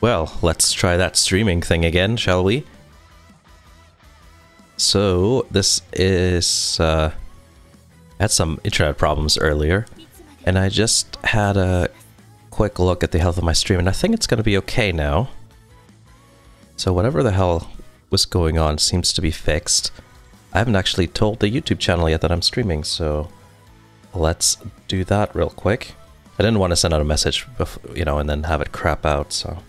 Well, let's try that streaming thing again, shall we? So, this is... I had some internet problems earlier, and I just had a quick look at the health of my stream, and I think it's going to be okay now. So whatever the hell was going on seems to be fixed. I haven't actually told the YouTube channel yet that I'm streaming, so let's do that real quick. I didn't want to send out a message, before, you know, and then have it crap out, so...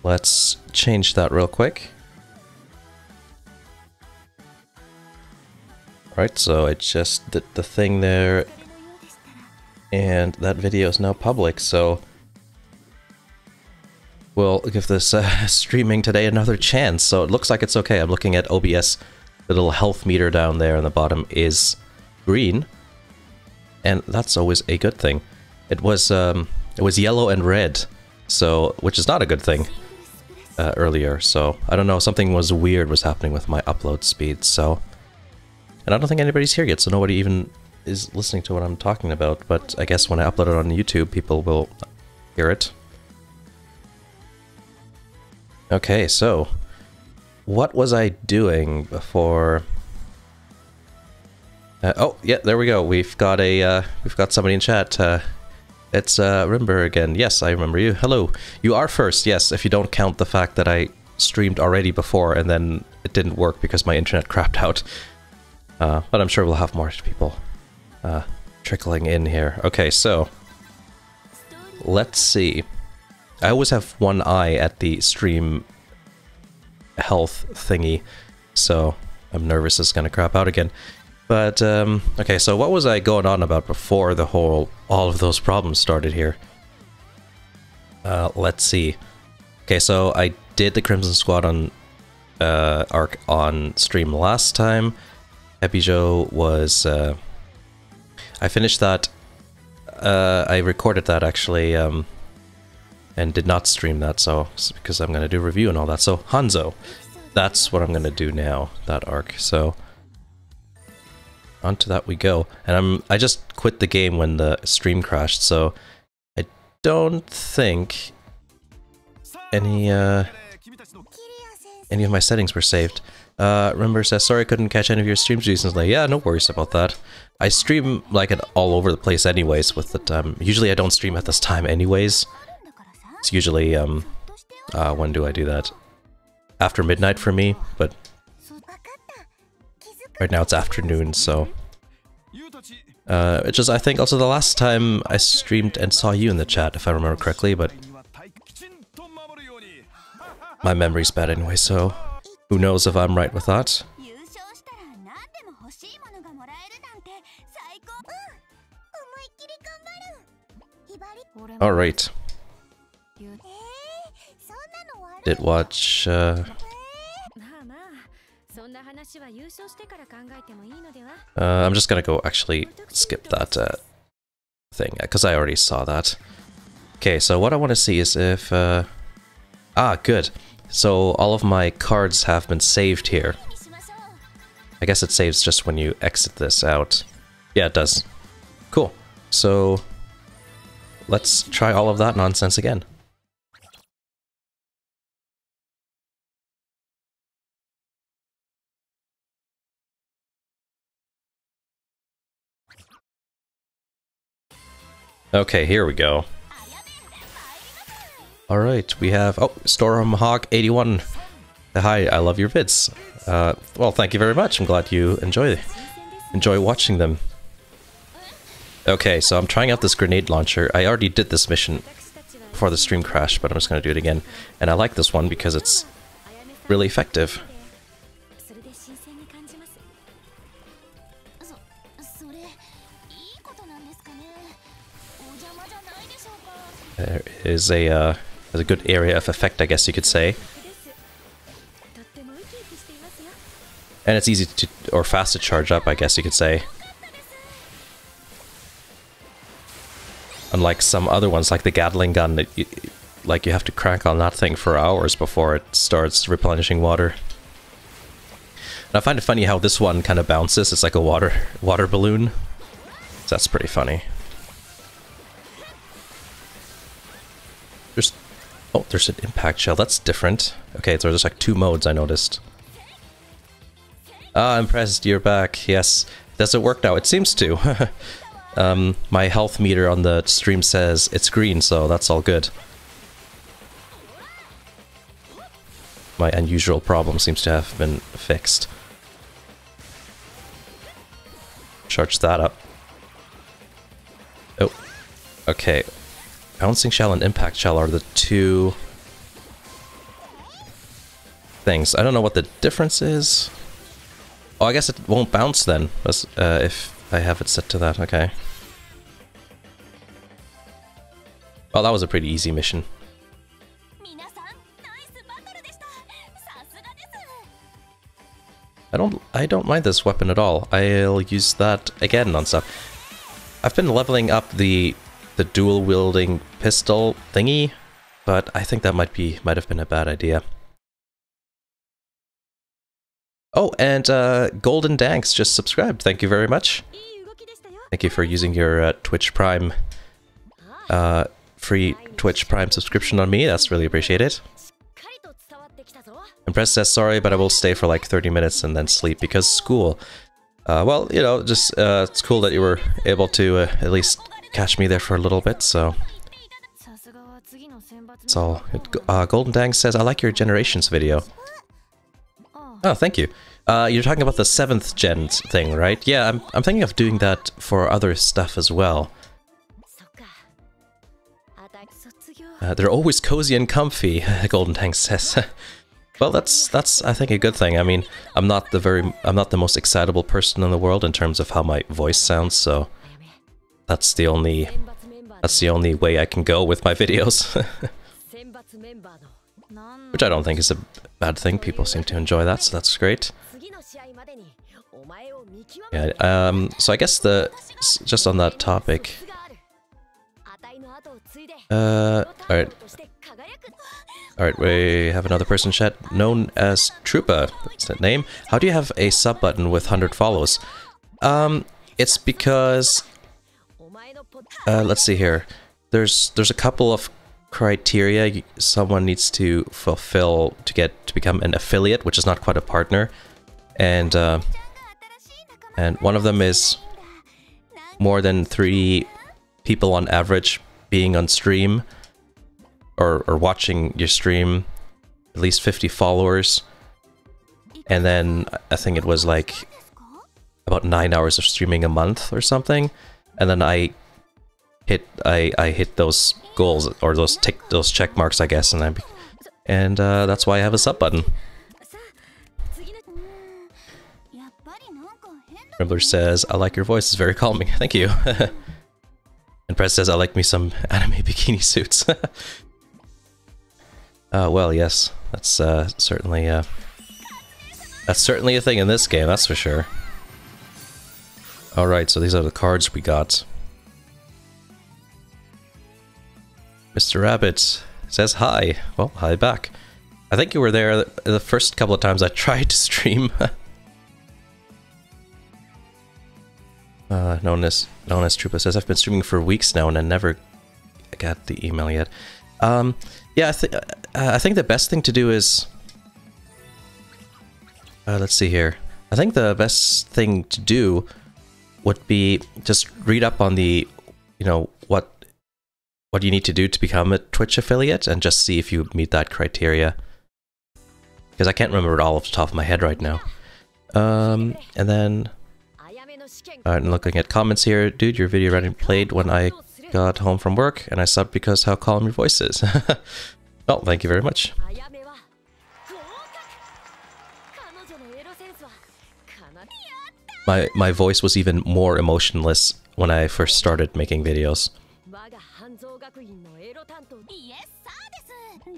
Let's change that real quick. Alright, so I just did the thing there, and that video is now public, so we'll give this streaming today another chance. So it looks like it's okay. I'm looking at OBS, the little health meter down there on the bottom is green, and that's always a good thing. It was yellow and red, so which is not a good thing earlier. So I don't know, something was happening with my upload speed. So, and I don't think anybody's here yet, so nobody even is listening to what I'm talking about. But I guess when I upload it on YouTube, people will hear it. Okay, so what was I doing before? Oh, yeah, there we go. We've got somebody in chat. It's Rimber again. Yes, I remember you. Hello. You are first. Yes, if you don't count the fact that I streamed already before and then it didn't work because my internet crapped out. But I'm sure we'll have more people trickling in here. Okay, so let's see. I always have one eye at the stream health thingy, so I'm nervous it's gonna crap out again. But, okay, so what was I going on about before all of those problems started here? Let's see. Okay, so I did the Crimson Squad on arc on stream last time. Epijo was, I finished that, I recorded that actually, and did not stream that, so because I'm going to do a review and all that. So Hanzo, that's what I'm going to do now, that arc. So onto that we go. And I just quit the game when the stream crashed, so I don't think any of my settings were saved. Remember says, sorry I couldn't catch any of your streams recently. Yeah, no worries about that. I stream like it all over the place anyways with the time. Usually I don't stream at this time anyways. It's usually, when do I do that? After midnight for me, but right now it's afternoon, so... it's just, I think also the last time I streamed and saw you in the chat, if I remember correctly, but... my memory's bad anyway, so... who knows if I'm right with that? Alright. Did watch, I'm just gonna go actually skip that thing, because I already saw that. Okay, so what I want to see is if... good. So all of my cards have been saved here. I guess it saves just when you exit this out. Yeah, it does. Cool. So let's try all of that nonsense again. Okay, here we go. Alright, we have... oh, Stormhawk81. Hi, I love your vids. Well, thank you very much. I'm glad you enjoy watching them. Okay, so I'm trying out this grenade launcher. I already did this mission before the stream crashed, but I'm just going to do it again. And I like this one because it's really effective. There is a good area of effect, I guess you could say. And it's easy to, or fast to charge up, I guess you could say. Unlike some other ones, like the Gatling gun, that you have to crank on that thing for hours before it starts replenishing water. And I find it funny how this one kind of bounces. It's like a water balloon. So that's pretty funny. Oh, there's an impact shell. That's different. Okay, so there's like 2 modes I noticed. Ah, impressed. You're back. Yes. Does it work now? It seems to. My health meter on the stream says it's green, so that's all good. My unusual problem seems to have been fixed. Charge that up. Oh, okay. Bouncing shell and impact shell are the 2 things. I don't know what the difference is. Oh, I guess it won't bounce then, if I have it set to that. Okay. Well, that was a pretty easy mission. I don't mind this weapon at all. I'll use that again on stuff. I've been leveling up the dual wielding pistol thingy, but I think that might have been a bad idea. Oh, and Golden Danks just subscribed. Thank you very much. Thank you for using your Twitch Prime free Twitch Prime subscription on me. That's really appreciated. Impressed says, sorry, but I will stay for like 30 minutes and then sleep because school. Well, you know, just it's cool that you were able to at least catch me there for a little bit, so... It's all good. Golden Dang says, I like your Generations video. Oh, thank you. You're talking about the 7th gen thing, right? Yeah, I'm thinking of doing that for other stuff as well. They're always cozy and comfy, Golden Tank says. Well, that's I think a good thing. I mean, I'm not the most excitable person in the world in terms of how my voice sounds, so that's the only way I can go with my videos. Which I don't think is a bad thing. People seem to enjoy that, so that's great. Yeah, so I guess just on that topic. Alright, we have another person in chat known as Troopa. That's that name. How do you have a sub button with 100 follows? It's because let's see here. There's a couple of criteria someone needs to fulfill to become an affiliate, which is not quite a partner, and one of them is more than 3 people on average being on stream or watching your stream, at least 50 followers, and then I think it was like about 9 hours of streaming a month or something, and then I hit those goals, or those check marks, I guess, and that's why I have a sub button. Ribbler says, I like your voice, it's very calming. Thank you. And Press says, I like me some anime bikini suits. Well, yes, that's certainly a thing in this game, that's for sure. Alright, so these are the cards we got. Mr. Rabbit says hi. Well, hi back. I think you were there the first couple of times I tried to stream. Known as Troopa says, I've been streaming for weeks now and I never got the email yet. Yeah, I think the best thing to do is... let's see here. I think the best thing to do would be just read up on the, you know, what you need to do to become a Twitch affiliate and just see if you meet that criteria. Because I can't remember it all off the top of my head right now. And then... Alright, and looking at comments here, dude, your video already played when I got home from work, and I subbed because how calm your voice is. Well, thank you very much. My voice was even more emotionless when I first started making videos.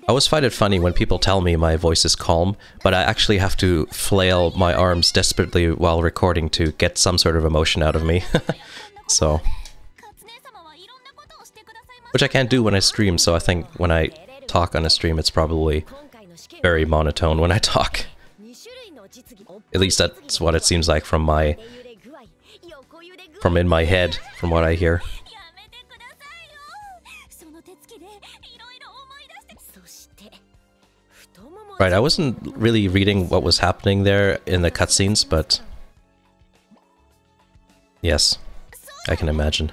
I always find it funny when people tell me my voice is calm, but I actually have to flail my arms desperately while recording to get some sort of emotion out of me. So... Which I can't do when I stream, so I think when I talk on a stream it's probably very monotone when I talk. At least that's what it seems like from in my head, from what I hear. Right, I wasn't really reading what was happening there in the cutscenes, but... Yes, I can imagine.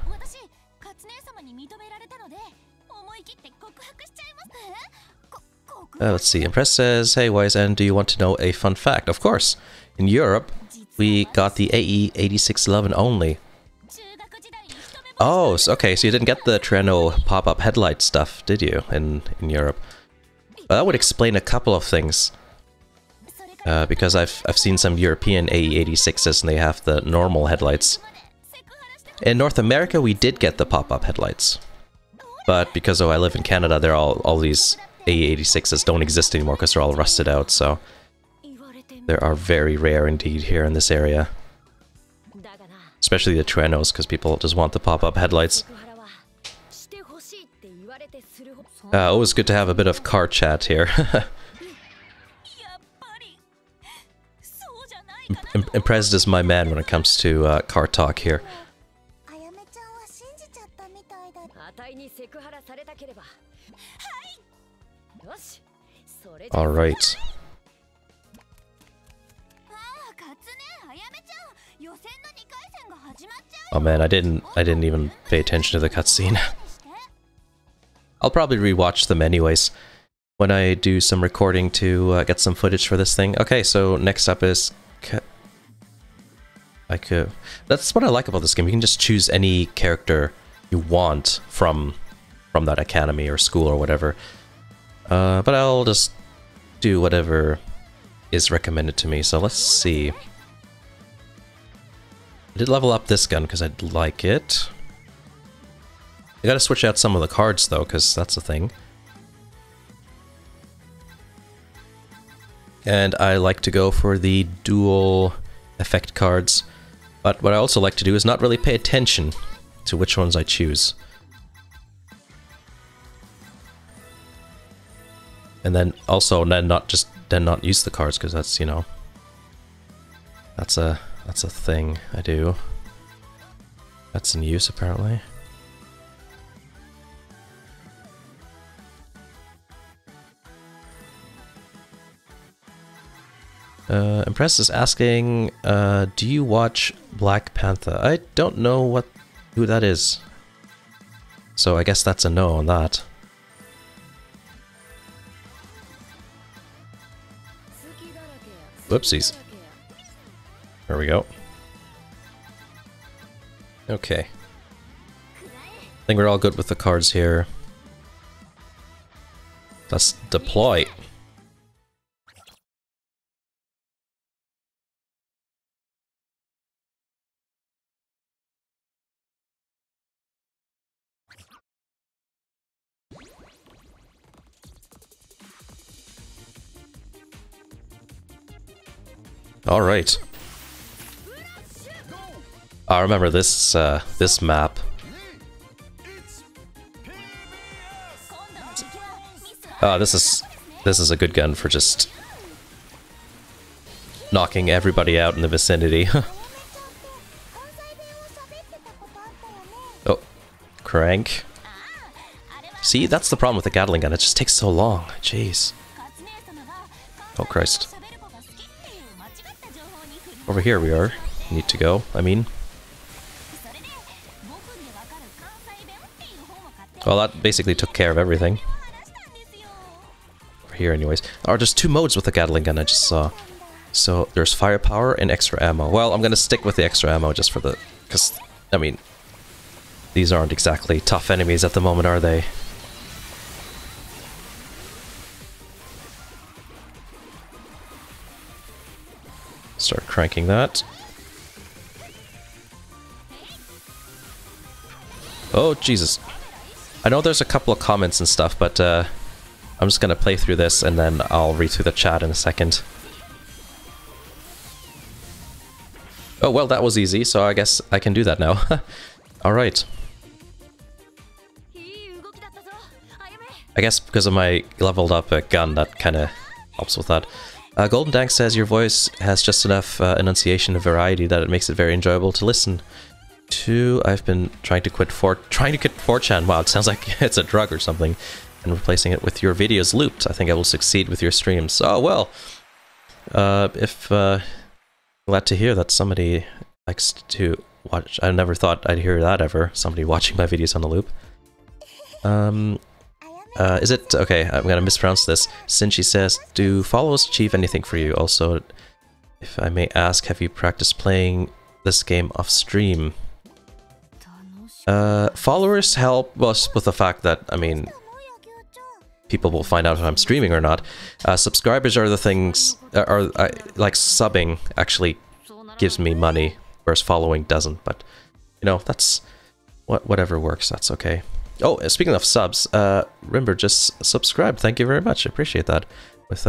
Let's see, Impress says, hey YSN, do you want to know a fun fact? Of course! In Europe, we got the AE 8611 only. Oh, okay, so you didn't get the Treno pop-up headlight stuff, did you, in Europe? Well, that would explain a couple of things. Because I've seen some European AE 86s and they have the normal headlights. In North America, we did get the pop-up headlights. But because I live in Canada, they're all these AE 86s don't exist anymore because they're all rusted out, so... They are very rare indeed here in this area. Especially the Trenos, because people just want the pop-up headlights. Always good to have a bit of car chat here. Impressed is my man when it comes to car talk here. Alright. Oh man, I didn't even pay attention to the cutscene. I'll probably rewatch them anyways when I do some recording to get some footage for this thing. Okay, so next up is... That's what I like about this game. You can just choose any character you want from that academy or school or whatever. But I'll just do whatever is recommended to me. So let's see. I did level up this gun because I like it. I gotta switch out some of the cards though, because that's a thing. And I like to go for the dual effect cards. But what I also like to do is not really pay attention to which ones I choose. And then also not use the cards, because that's, you know, that's a thing I do. That's in use apparently. Impress is asking, do you watch Black Panther? I don't know who that is. So I guess that's a no on that. Whoopsies. There we go. Okay. I think we're all good with the cards here. Let's deploy. All right. I remember this this map. This is a good gun for just knocking everybody out in the vicinity. Oh, crank. See, that's the problem with the Gatling gun. It just takes so long. Jeez. Oh Christ. Over here we are. Need to go, I mean. Well, that basically took care of everything. Over here anyways. Oh, there's two modes with the Gatling gun I just saw. So, there's firepower and extra ammo. Well, I'm gonna stick with the extra ammo just for the... because, I mean... these aren't exactly tough enemies at the moment, are they? Start cranking that. Oh, Jesus. I know there's a couple of comments and stuff, but I'm just gonna play through this and then I'll read through the chat in a second. Oh, well, that was easy, so I guess I can do that now. Alright. I guess because of my leveled up gun, that kind of helps with that. Golden Dank says your voice has just enough enunciation and variety that it makes it very enjoyable to listen to. I've been trying to quit 4chan. Wow, it sounds like it's a drug or something. and replacing it with your videos looped. I think I will succeed with your streams. Oh, well. Glad to hear that somebody likes to watch. I never thought I'd hear that ever. Somebody watching my videos on the loop. Is it... Okay, I'm gonna mispronounce this. Sinchi says, do follows achieve anything for you? Also, if I may ask, have you practiced playing this game off stream? Followers help us with the fact that, I mean, people will find out if I'm streaming or not. Subscribers are the things... like, subbing actually gives me money, whereas following doesn't, but, you know, that's... whatever works, that's okay. Oh, speaking of subs, Rimber just subscribed. Thank you very much. I appreciate that. With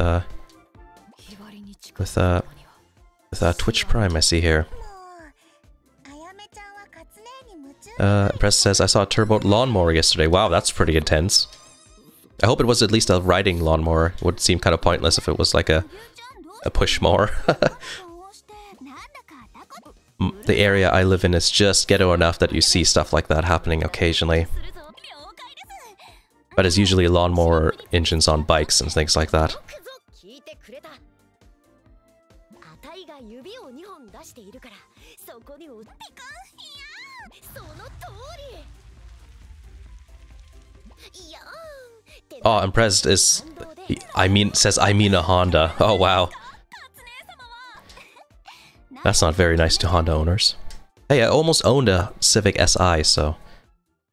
Twitch Prime, I see here. Press says, I saw a turbo lawnmower yesterday. Wow, that's pretty intense. I hope it was at least a riding lawnmower. It would seem kind of pointless if it was like a push mower. The area I live in is just ghetto enough that you see stuff like that happening occasionally. But it's usually lawnmower engines on bikes and things like that. Oh, and Prez is... says I mean a Honda. Oh, wow. That's not very nice to Honda owners. Hey, I almost owned a Civic Si, so...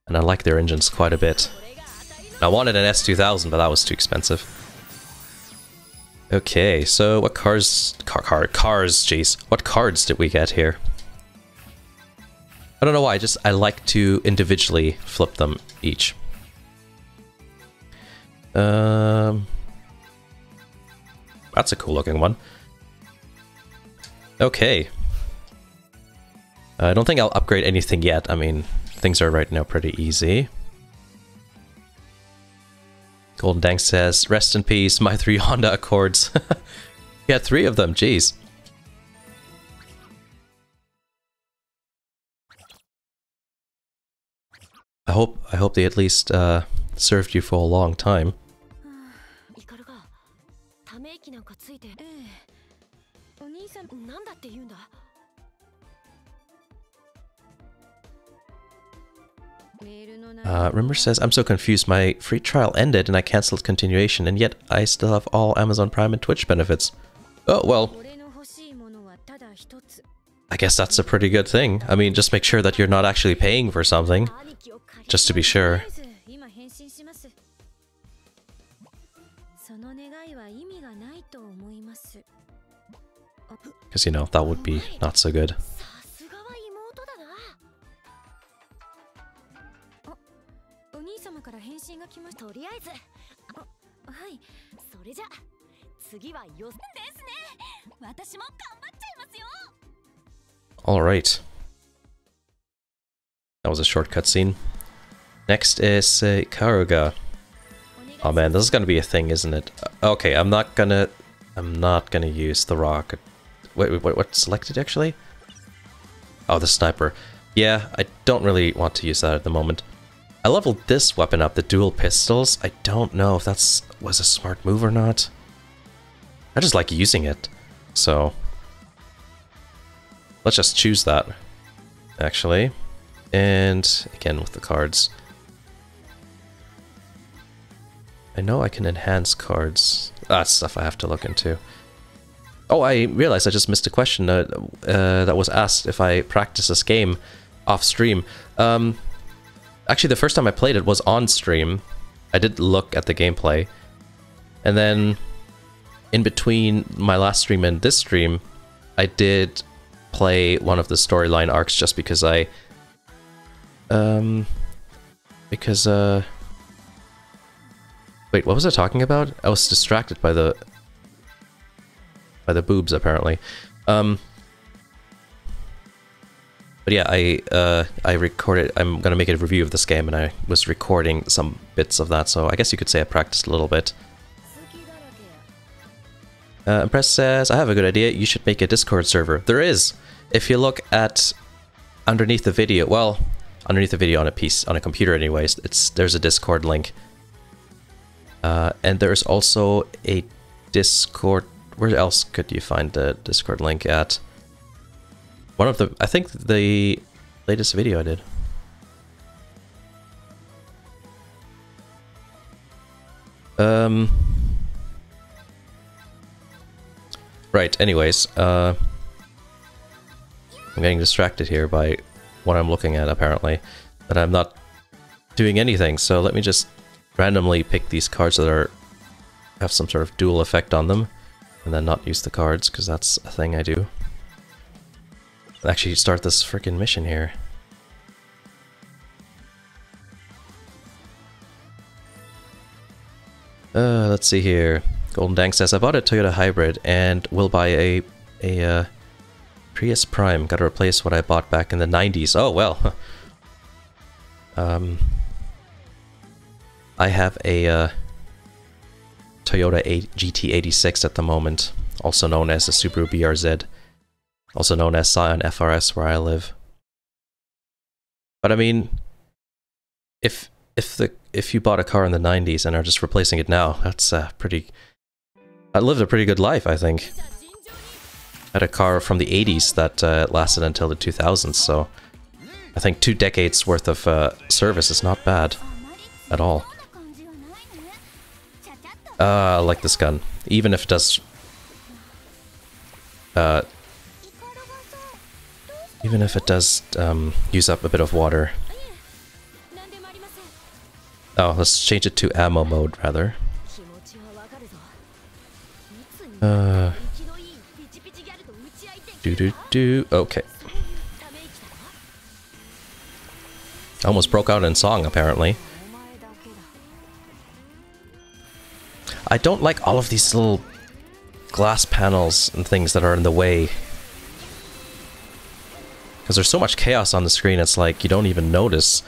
And I like their engines quite a bit. I wanted an S2000, but that was too expensive. Okay, so what cars... Cars, jeez. What cards did we get here? I don't know why, I like to individually flip them each. That's a cool looking one. Okay. I don't think I'll upgrade anything yet. I mean, things are right now pretty easy. Golden Dank says, rest in peace, my 3 Honda Accords. Yeah, 3 of them, jeez. I hope they at least served you for a long time. Rimmer says, I'm so confused, my free trial ended and I cancelled continuation, and yet I still have all Amazon Prime and Twitch benefits. Oh, well. I guess that's a pretty good thing. I mean, just make sure that you're not actually paying for something. Just to be sure. Because, you know, that would be not so good. Alright. That was a short cutscene. Next is Karuga. Oh man, this is gonna be a thing, isn't it? Okay, I'm not gonna use the rock. Wait, what's selected actually? Oh, the sniper. Yeah, I don't really want to use that at the moment. I leveled this weapon up, the dual pistols. I don't know if that's was a smart move or not. I just like using it, so let's just choose that, actually. And again with the cards. I know I can enhance cards. That's stuff I have to look into. Oh, I realized I just missed a question that was asked if I practice this game off stream. Actually, the first time I played it was on stream. I did look at the gameplay. And then, in between my last stream and this stream, I did play one of the storyline arcs just because I... Wait, what was I talking about? I was distracted by the boobs, apparently. But yeah, I recorded... I'm gonna make a review of this game, and I was recording some bits of that, so I guess you could say I practiced a little bit. Press says, I have a good idea, you should make a Discord server. There is! If you look at underneath the video, well, underneath the video on a piece, on a computer anyways, there's a Discord link. And there's also a Discord. Where else could you find the Discord link at? One of the, I think the latest video I did. Right, anyways, I'm getting distracted here by what I'm looking at, apparently. But I'm not doing anything, so let me just randomly pick these cards that have some sort of dual effect on them, and then not use the cards, because that's a thing I do. Actually start this freaking mission here. Let's see here. Golden Dank says, I bought a Toyota Hybrid and will buy a Prius Prime. Gotta replace what I bought back in the 90s. Oh, well. I have a Toyota GT86 at the moment, also known as the Subaru BRZ, also known as Scion FRS where I live. But I mean, if you bought a car in the 90s and are just replacing it now, that's pretty... I lived a pretty good life, I think. I had a car from the 80s that lasted until the 2000s, so I think 2 decades worth of service is not bad at all. I like this gun, even if it does... even if it does use up a bit of water. Oh, let's change it to ammo mode, rather. Okay. Almost broke out in song, apparently. I don't like all of these little glass panels and things that are in the way. Because there's so much chaos on the screen, it's like you don't even notice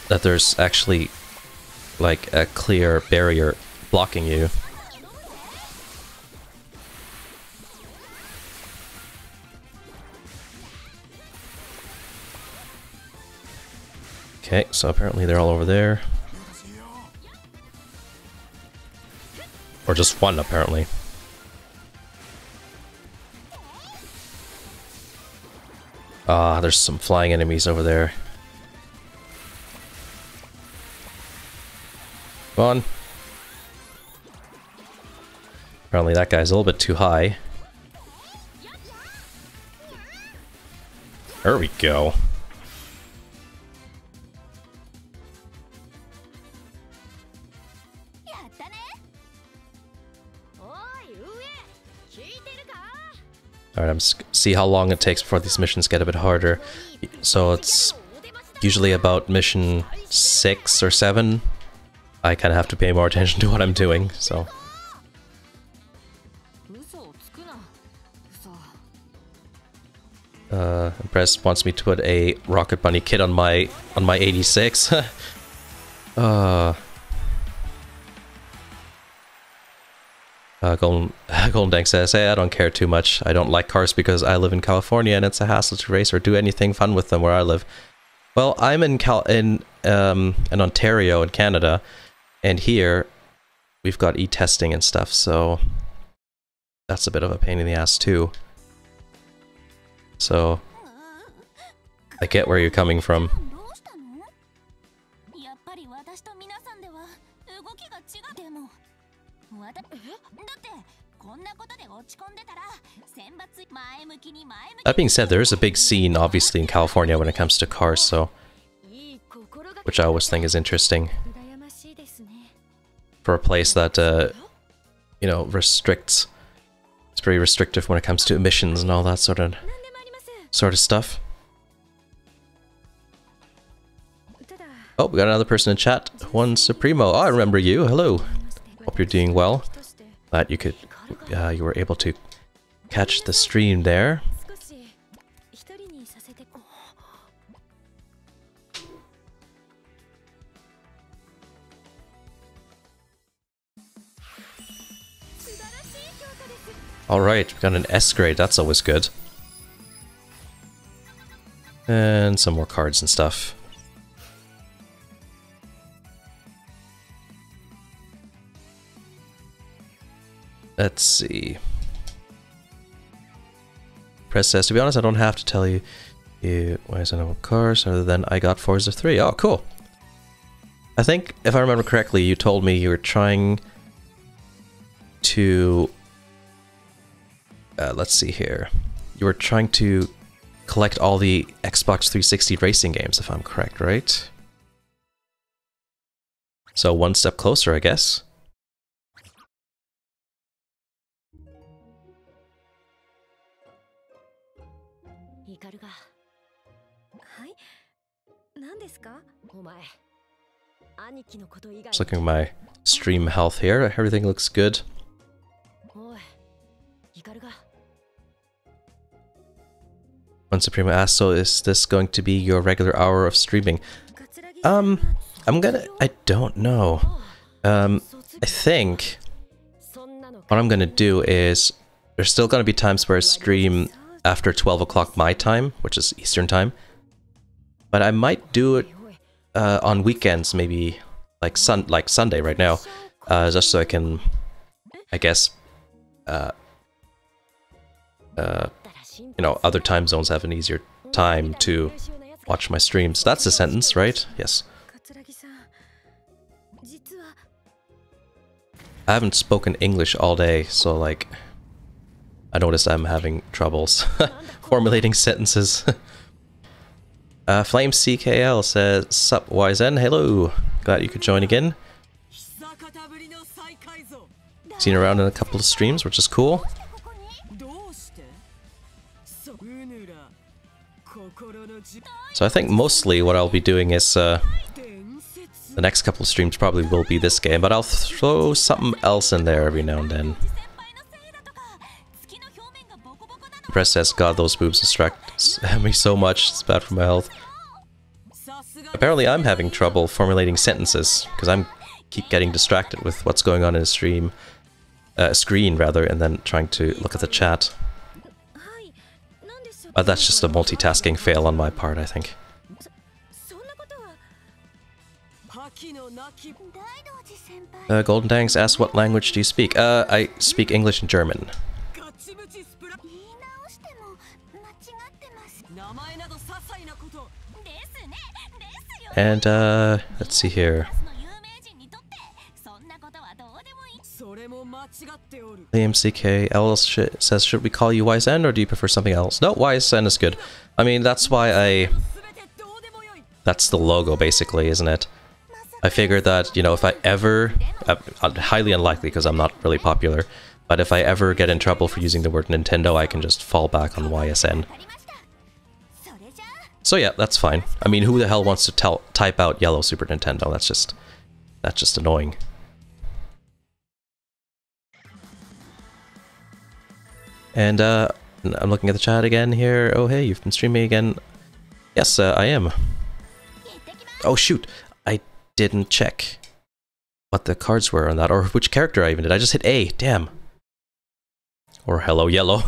that there's actually like a clear barrier blocking you. Okay, so apparently they're all over there. Or just one, apparently. Ah, there's some flying enemies over there. Come on. Apparently that guy's a little bit too high. There we go. Alright, I'm see how long it takes before these missions get a bit harder. So it's usually about mission 6 or 7. I kind of have to pay more attention to what I'm doing, so... Impress wants me to put a Rocket Bunny kit on my 86. Golden Dank says, hey, I don't care too much. I don't like cars because I live in California and it's a hassle to race or do anything fun with them where I live. Well, I'm in Ontario in Canada, and here we've got e-testing and stuff, so that's a bit of a pain in the ass too. So I get where you're coming from. That being said, there is a big scene, obviously, in California when it comes to cars, so... which I always think is interesting. For a place that, you know, restricts... It's very restrictive when it comes to emissions and all that sort of stuff. Oh, we got another person in chat. One Supremo. Oh, I remember you. Hello. Hope you're doing well. Glad you could... you were able to catch the stream there. Alright, we got an S grade, that's always good. And some more cards and stuff. Let's see. Press says, to be honest, I don't have to tell you. Why is I know cars other than I got Forza 3. Oh, cool. I think, if I remember correctly, you told me you were trying to... let's see here. You were trying to collect all the Xbox 360 racing games, if I'm correct, right? So one step closer, I guess. Just looking at my stream health here. Everything looks good. One Suprema asked, so is this going to be your regular hour of streaming? I don't know. I think what I'm gonna do is there's still gonna be times where I stream after 12 o'clock my time, which is Eastern time. But I might do it on weekends, maybe like Sunday right now, just so I can, I guess, you know, other time zones have an easier time to watch my streams. That's the sentence, right? Yes. I haven't spoken English all day, so like, I noticed I'm having troubles formulating sentences. Flame CKL says, sup YZN, hello, glad you could join again. Seen you around in a couple of streams, which is cool. So I think mostly what I'll be doing is, the next couple of streams probably will be this game, but I'll throw something else in there every now and then. Press says, God, those boobs distract me so much, it's bad for my health. Apparently I'm having trouble formulating sentences, because I'm keep getting distracted with what's going on in the screen rather, and then trying to look at the chat. But that's just a multitasking fail on my part, I think. Golden Tanks asks, what language do you speak? I speak English and German. And, let's see here. AMCKL says, should we call you YSN or do you prefer something else? No, YSN is good. I mean, that's why that's the logo, basically, isn't it? I figured that, you know, if I ever... highly unlikely, because I'm not really popular, but if I ever get in trouble for using the word Nintendo, I can just fall back on YSN. So yeah, that's fine. I mean, who the hell wants to type out yellow Super Nintendo? That's just annoying. And I'm looking at the chat again here. Oh hey, you've been streaming again. Yes, I am. Oh shoot, I didn't check what the cards were on that, or which character I even did. I just hit A, damn. Or hello yellow.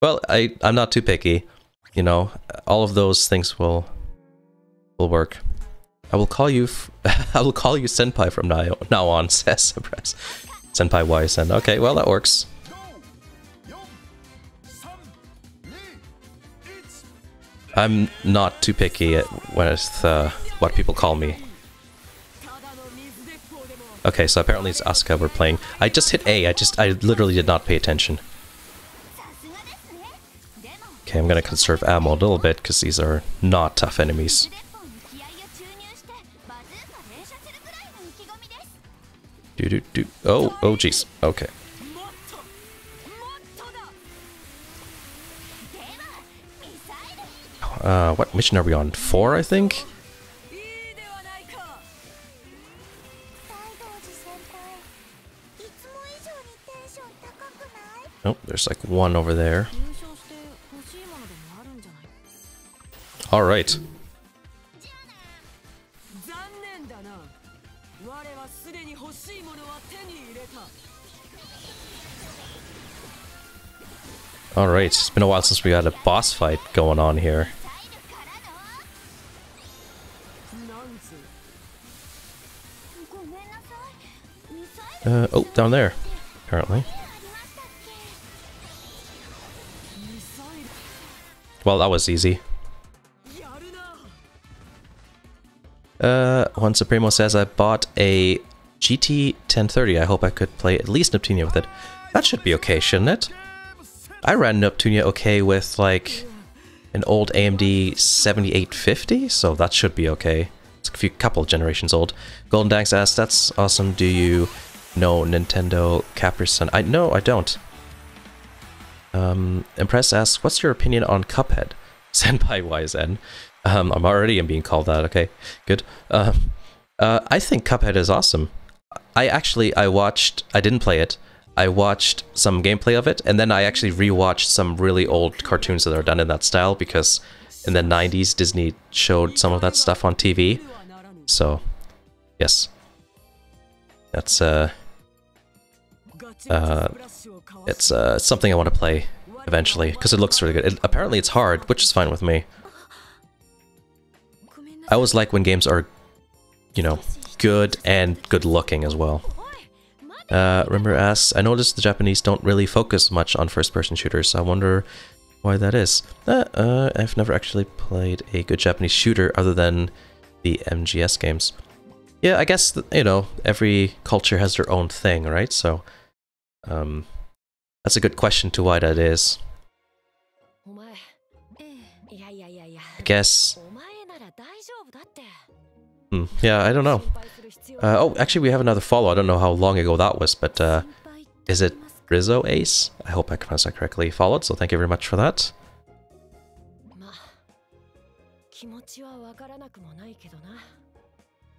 Well, I'm not too picky. You know, all of those things will work. I will call you I will call you Senpai from now on, says Press. Senpai YSN. Okay, well that works. I'm not too picky with what people call me. Okay, so apparently it's Asuka we're playing. I just hit A, I literally did not pay attention. Okay, I'm gonna conserve ammo a little bit, because these are not tough enemies. Oh, jeez. Okay. What mission are we on? 4, I think? Oh, there's like one over there. Alright. Alright, it's been a while since we had a boss fight going on here. Oh, down there, apparently. Well, that was easy. Juan Supremo says, I bought a GT 1030. I hope I could play at least Neptunia with it. That should be okay, shouldn't it? I ran Neptunia okay with, like, an old AMD 7850, so that should be okay. It's a couple generations old. Golden Danks asks, that's awesome. Do you know Nintendo Capri-Sun? No, I don't. Impress asks, what's your opinion on Cuphead? Senpai YZN. I'm already being called that, okay, good. I think Cuphead is awesome. I didn't play it. I watched some gameplay of it, and then I actually rewatched some really old cartoons that are done in that style, because in the 90s Disney showed some of that stuff on TV. So, yes. That's, it's something I want to play eventually, because it looks really good. Apparently it's hard, which is fine with me. I always like when games are, you know, good and good looking as well. Remember asks, I noticed the Japanese don't really focus much on first-person shooters, so I wonder why that is. I've never actually played a good Japanese shooter other than the MGS games. Yeah, I guess, you know, every culture has their own thing, right? So, that's a good question to why that is. I guess... yeah, I don't know. Oh, actually we have another follow. I don't know how long ago that was, but is it Rizzo Ace? I hope I pronounced that correctly. Followed, so thank you very much for that.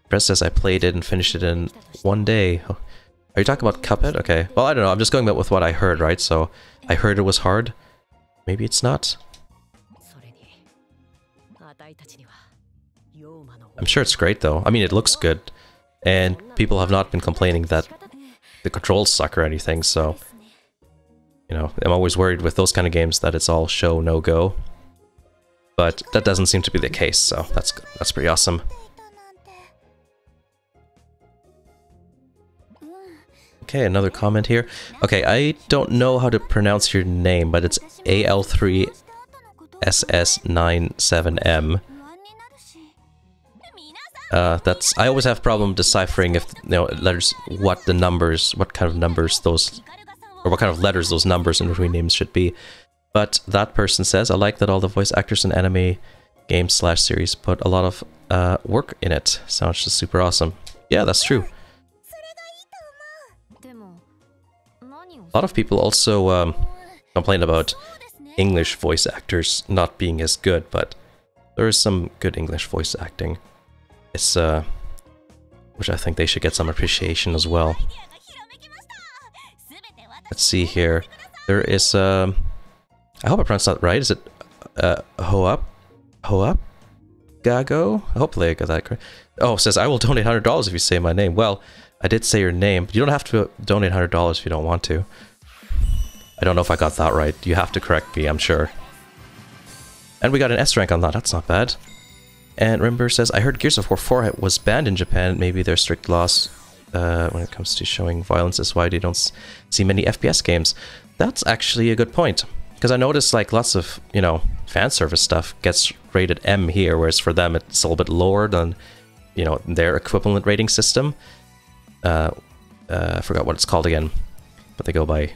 Press says I played it and finished it in one day. Oh. Are you talking about Cuphead? Okay. Well, I don't know. I'm just going with what I heard, right? So I heard it was hard. Maybe it's not. I'm sure it's great though. I mean, it looks good. And people have not been complaining that the controls suck or anything, so... You know, I'm always worried with those kind of games that it's all show, no go. But that doesn't seem to be the case, so that's pretty awesome. Okay, another comment here. Okay, I don't know how to pronounce your name, but it's AL3SS97M. I always have problem deciphering if, you know, letters, what kind of numbers those, or what kind of letters those numbers in between names should be. But that person says, I like that all the voice actors in anime games / series put a lot of work in it. Sounds just super awesome. Yeah, that's true. A lot of people also complain about English voice actors not being as good, but there is some good English voice acting. It's, which I think they should get some appreciation as well. Let's see here. There is, I hope I pronounced that right. Is it, Hoap? Gago? Hopefully I got that correct. Oh, it says, I will donate $100 if you say my name. Well, I did say your name. You don't have to donate $100 if you don't want to. I don't know if I got that right. You have to correct me, I'm sure. And we got an S rank on that. That's not bad. And Rimber says, I heard Gears of War 4 was banned in Japan. Maybe there's strict laws when it comes to showing violence. Is why you don't see many FPS games. That's actually a good point. Because I noticed, like, lots of, you know, fan service stuff gets rated M here, whereas for them it's a little bit lower than, you know, their equivalent rating system. I forgot what it's called again. But they go by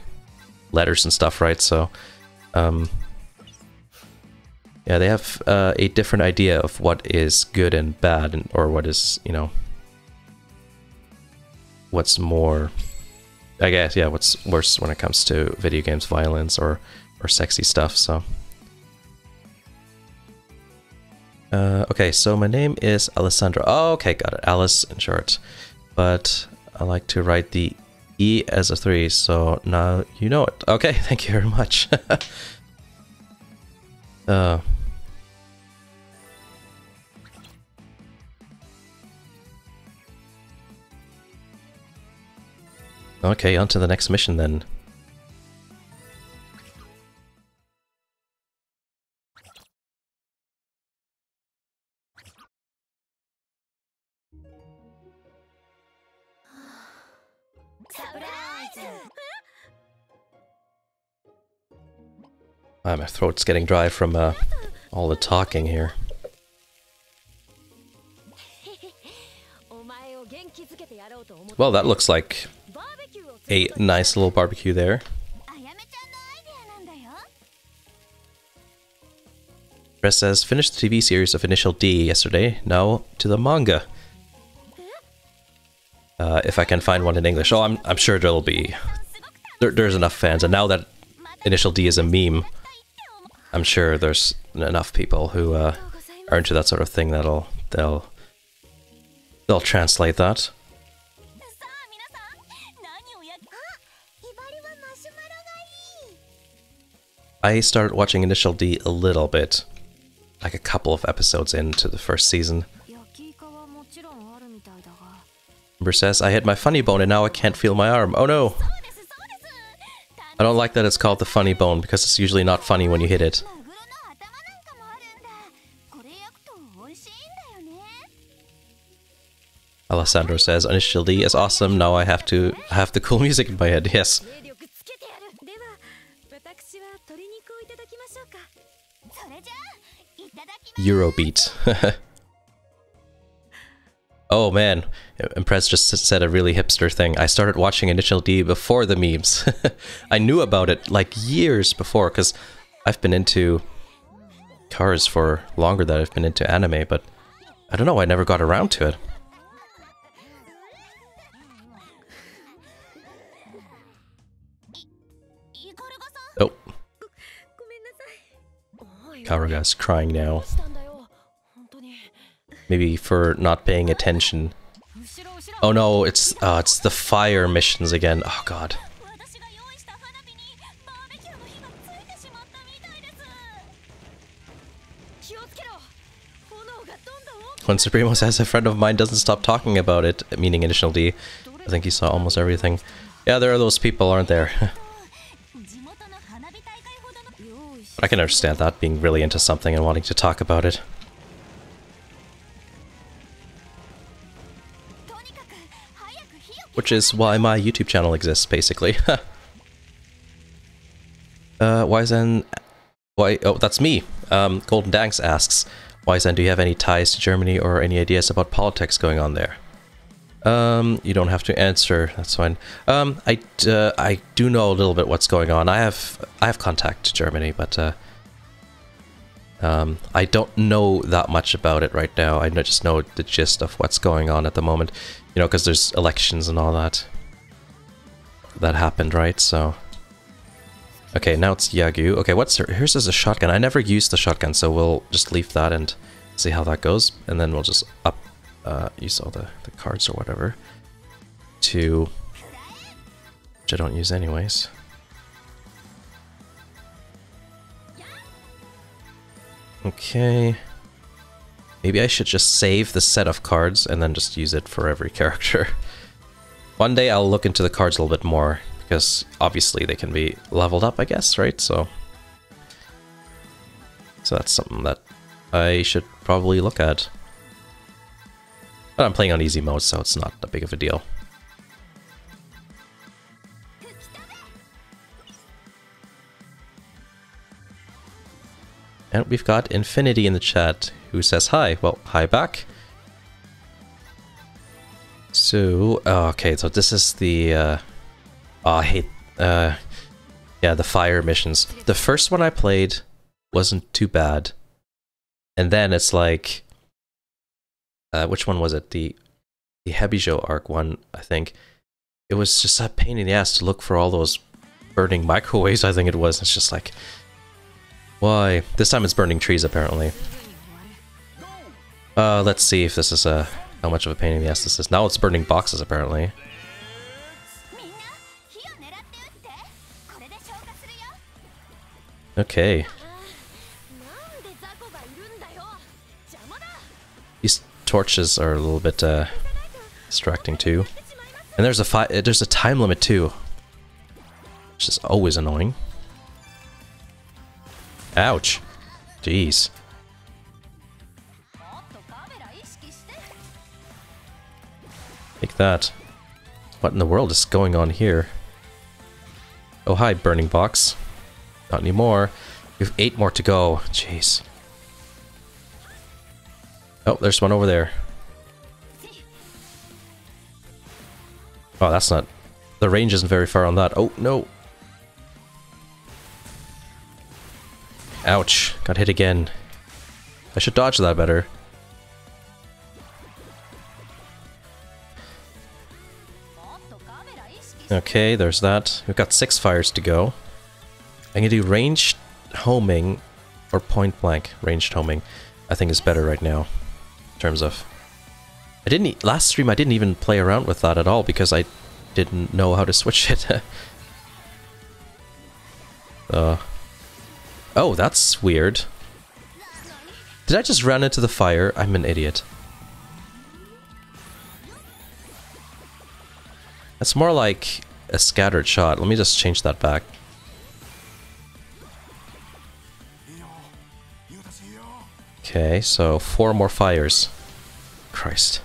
letters and stuff, right? So, yeah, they have a different idea of what is good and bad, and, or what is, you know, what's more, I guess, yeah, what's worse when it comes to video games violence or sexy stuff, so. Okay, so my name is Alessandro. Oh, okay, got it. Alice in short. But I like to write the E as a 3, so now you know it. Okay, thank you very much. Okay, on to the next mission then. My throat's getting dry from All the talking here. Well, that looks like a nice little barbecue there. Press says, finished the TV series of Initial D yesterday, now to the manga. If I can find one in English. Oh, I'm sure there'll be... There's enough fans, and now that Initial D is a meme, I'm sure there's enough people who are into that sort of thing that'll... They'll translate that. I started watching Initial D a little bit. Like a couple of episodes into the first season. Amber says, I hit my funny bone and now I can't feel my arm. Oh no! I don't like that it's called the funny bone because it's usually not funny when you hit it. Alessandro says, Initial D is awesome, now I have to have the cool music in my head. Yes. Eurobeat. Oh man, Impress just said a really hipster thing. I started watching Initial D before the memes. I knew about it like years before, because I've been into cars for longer than I've been into anime, but I don't know, I never got around to it. Oh. Karuga's crying now. Maybe for not paying attention. Oh no, it's the fire missions again. Oh god. When Supremo says a friend of mine doesn't stop talking about it, meaning Initial D, I think he saw almost everything. Yeah, there are those people, aren't there? But I can understand that, being really into something and wanting to talk about it. Which is why my YouTube channel exists, basically. Why? Oh, that's me. Golden Danks asks, Wyzen, do you have any ties to Germany or any ideas about politics going on there? You don't have to answer. That's fine. I do know a little bit what's going on. I have contact to Germany, but I don't know that much about it right now. I just know the gist of what's going on at the moment. You know, because there's elections and all that. That happened, right? So... Okay, now it's Yagu. Okay, here's a shotgun. I never used the shotgun, so we'll just leave that and see how that goes. And then we'll just use all the cards or whatever. Which I don't use anyways. Okay... Maybe I should just save the set of cards and then just use it for every character. One day I'll look into the cards a little bit more, because obviously they can be leveled up, I guess, right? So that's something that I should probably look at. But I'm playing on easy mode, so it's not that big of a deal. And we've got Infinity in the chat, who says hi. Well, hi back. So, okay, so this is the, oh, I hate, yeah, the fire missions. The first one I played wasn't too bad. And then it's like, which one was it? The Hebijo arc one, I think. It was just a pain in the ass to look for all those burning microwaves, I think it was. It's just like, why? This time it's burning trees, apparently. Let's see if this is how much of a pain in the ass this is. Now it's burning boxes, apparently. Okay. These torches are a little bit distracting too. And there's a time limit too, which is always annoying. Ouch. Jeez. Take that. What in the world is going on here? Oh hi, burning box. Not anymore. We have 8 more to go. Jeez. Oh, there's one over there. Oh, that's not... The range isn't very far on that. Oh, no. Ouch. Got hit again. I should dodge that better. Okay, there's that. We've got 6 fires to go. I can do ranged homing or point blank. Ranged homing, I think, is better right now. In terms of... last stream I didn't even play around with that at all because I didn't know how to switch it. Oh, that's weird. Did I just run into the fire? I'm an idiot. That's more like a scattered shot. Let me just change that back. Okay, so 4 more fires. Christ.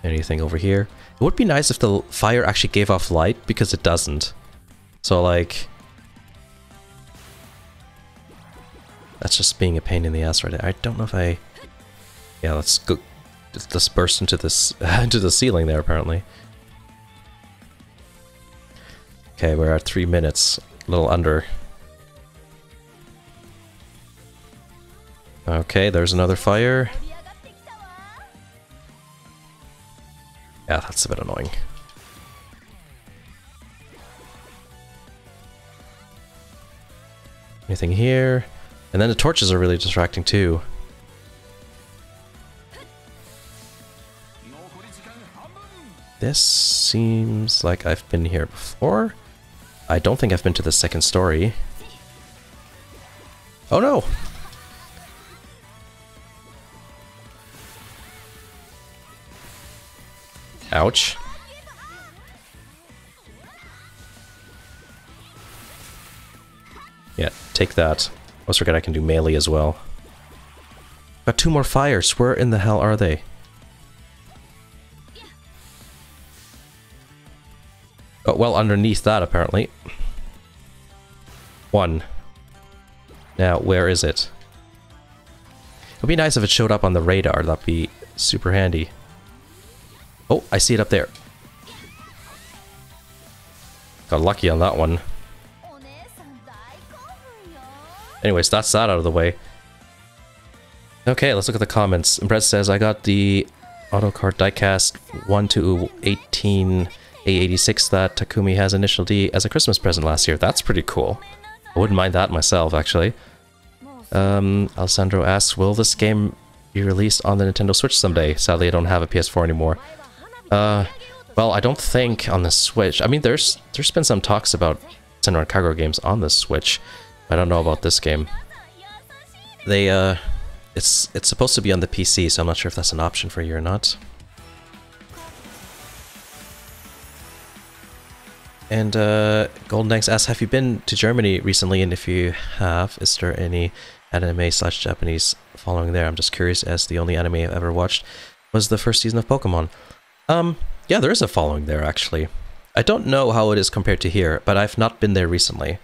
Anything over here? It would be nice if the fire actually gave off light, because it doesn't. So, like... That's just being a pain in the ass right there. I don't know if I... Yeah, let's go... Let's burst into this... into the ceiling there, apparently. Okay, we're at 3 minutes. A little under. Okay, there's another fire. Yeah, that's a bit annoying. Anything here? And then the torches are really distracting too. This seems like I've been here before. I don't think I've been to the second story. Oh no! Ouch. Yeah, take that. Almost forget I can do melee as well. Got 2 more fires. Where in the hell are they? Oh, well, underneath that, apparently. 1. Now, where is it? It would be nice if it showed up on the radar. That'd be super handy. Oh, I see it up there. Got lucky on that one. Anyways, that's that out of the way. Okay, let's look at the comments. Brett says, I got the Autocart diecast 1 to 18 A86 that Takumi has initial D as a Christmas present last year. That's pretty cool. I wouldn't mind that myself, actually. Alessandro asks, will this game be released on the Nintendo Switch someday? Sadly, I don't have a PS4 anymore. Well, I don't think on the Switch. I mean, there's been some talks about Senran Kagura games on the Switch. I don't know about this game. They, it's supposed to be on the PC, so I'm not sure if that's an option for you or not. And, Golden Eggs asks, have you been to Germany recently? And if you have, is there any anime/Japanese following there? I'm just curious, as the only anime I've ever watched was the first season of Pokemon. Yeah, there is a following there, actually. I don't know how it is compared to here, but I've not been there recently.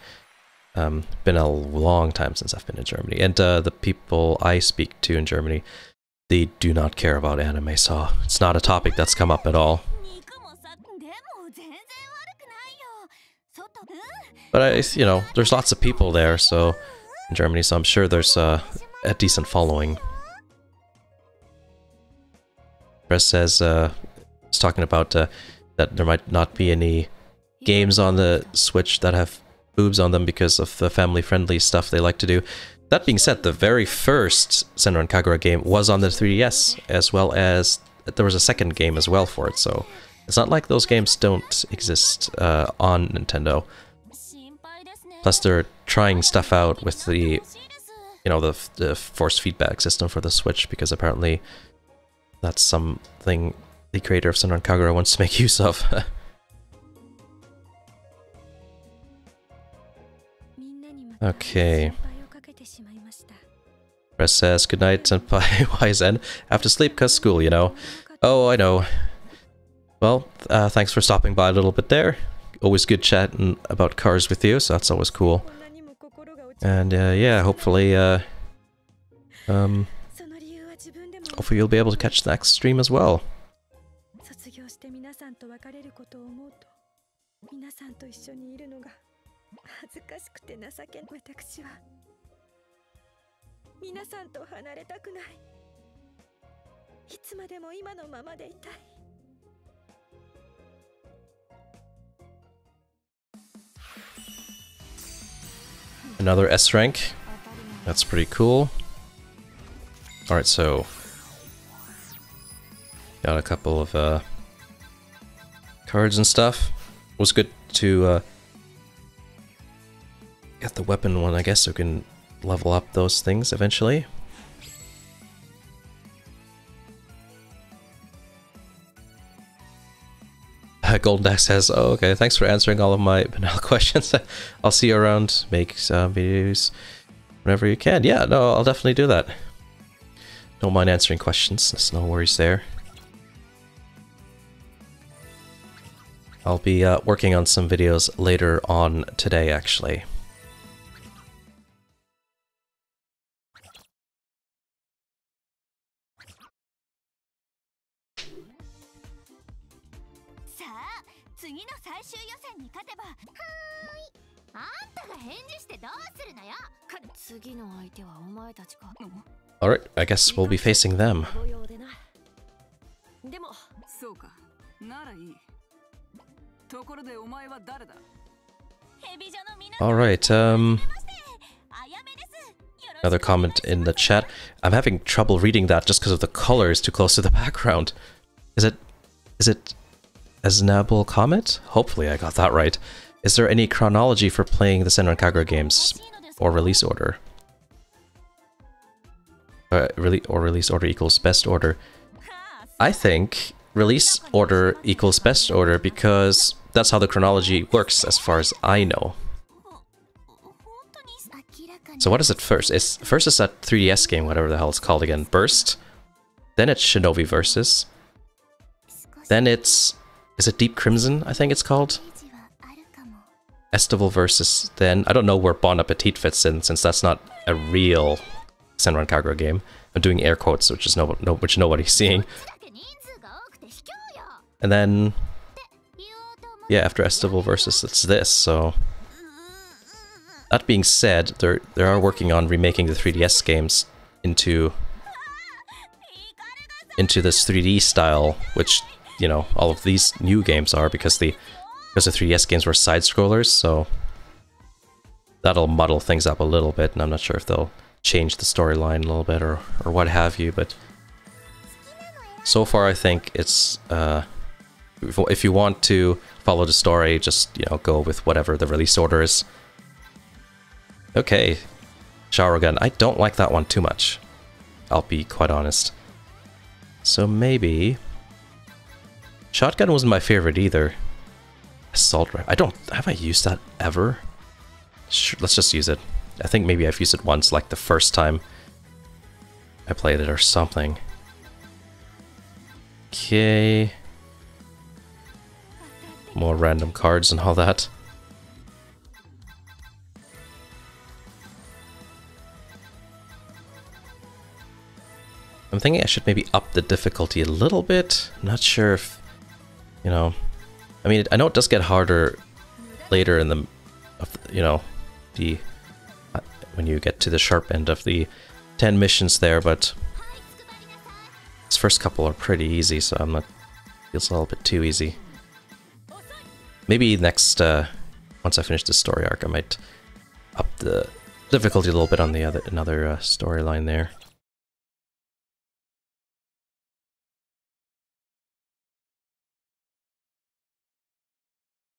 Been a long time since I've been in Germany, and the people I speak to in Germany, they do not care about anime, so it's not a topic that's come up at all. But you know, there's lots of people there, so in Germany, so I'm sure there's a decent following. Press says, it's talking about that there might not be any games on the Switch that have boobs on them because of the family-friendly stuff they like to do. That being said, the very first Senran Kagura game was on the 3DS, as well as there was a second game as well for it, so it's not like those games don't exist on Nintendo. Plus, they're trying stuff out with the, you know, the force feedback system for the Switch, because apparently that's something the creator of Senran Kagura wants to make use of. Okay. Press says, good night, Senpai YZN. I have to sleep because school, you know. Oh, I know. Well, thanks for stopping by a little bit there. Always good chatting about cars with you, so that's always cool. And yeah, hopefully Hopefully you'll be able to catch the next stream as well. Another S rank. That's pretty cool. Alright, so got a couple of cards and stuff. It was good to get the weapon one, I guess, so we can level up those things eventually. Golden Axe says, "Oh, okay, thanks for answering all of my banal questions. I'll see you around. Make videos whenever you can." Yeah, no, I'll definitely do that. Don't mind answering questions. There's no worries there. I'll be working on some videos later on today, actually. Alright, I guess we'll be facing them. Alright, another comment in the chat. I'm having trouble reading that just because of the colors too close to the background. Is it Aznable comment? Hopefully I got that right. Is there any chronology for playing the Senran Kagura games? Or release order? Release order equals best order. I think release order equals best order because that's how the chronology works as far as I know. So what is it first? First is that 3DS game, whatever the hell it's called again, Burst. Then it's Shinobi Versus. Then it's... is it Deep Crimson, I think it's called? Estival Versus. Then, I don't know where Bon Appetit fits in, since that's not a real Senran Kagura game. I'm doing air quotes, which nobody's seeing. And then... yeah, after Estival Versus, it's this, so... that being said, they are working on remaking the 3DS games into this 3D style, which, you know, all of these new games are, because the 3DS games were side-scrollers, so that'll muddle things up a little bit, and I'm not sure if they'll change the storyline a little bit or what have you, but so far I think it's, if you want to follow the story, just, you know, go with whatever the release order is. Okay, Shower Gun. I don't like that one too much, I'll be quite honest. So maybe... Shotgun wasn't my favorite either. Assault Rifle. Have I used that ever? Sure, let's just use it. I think maybe I've used it once, like the first time I played it or something. Okay. More random cards and all that. I'm thinking I should maybe up the difficulty a little bit. I'm not sure if, you know... I mean, I know it does get harder later in the, you know, when you get to the sharp end of the 10 missions there, but this first couple are pretty easy, so I'm not, feels a little bit too easy. Maybe next, once I finish the story arc, I might up the difficulty a little bit on the another storyline there.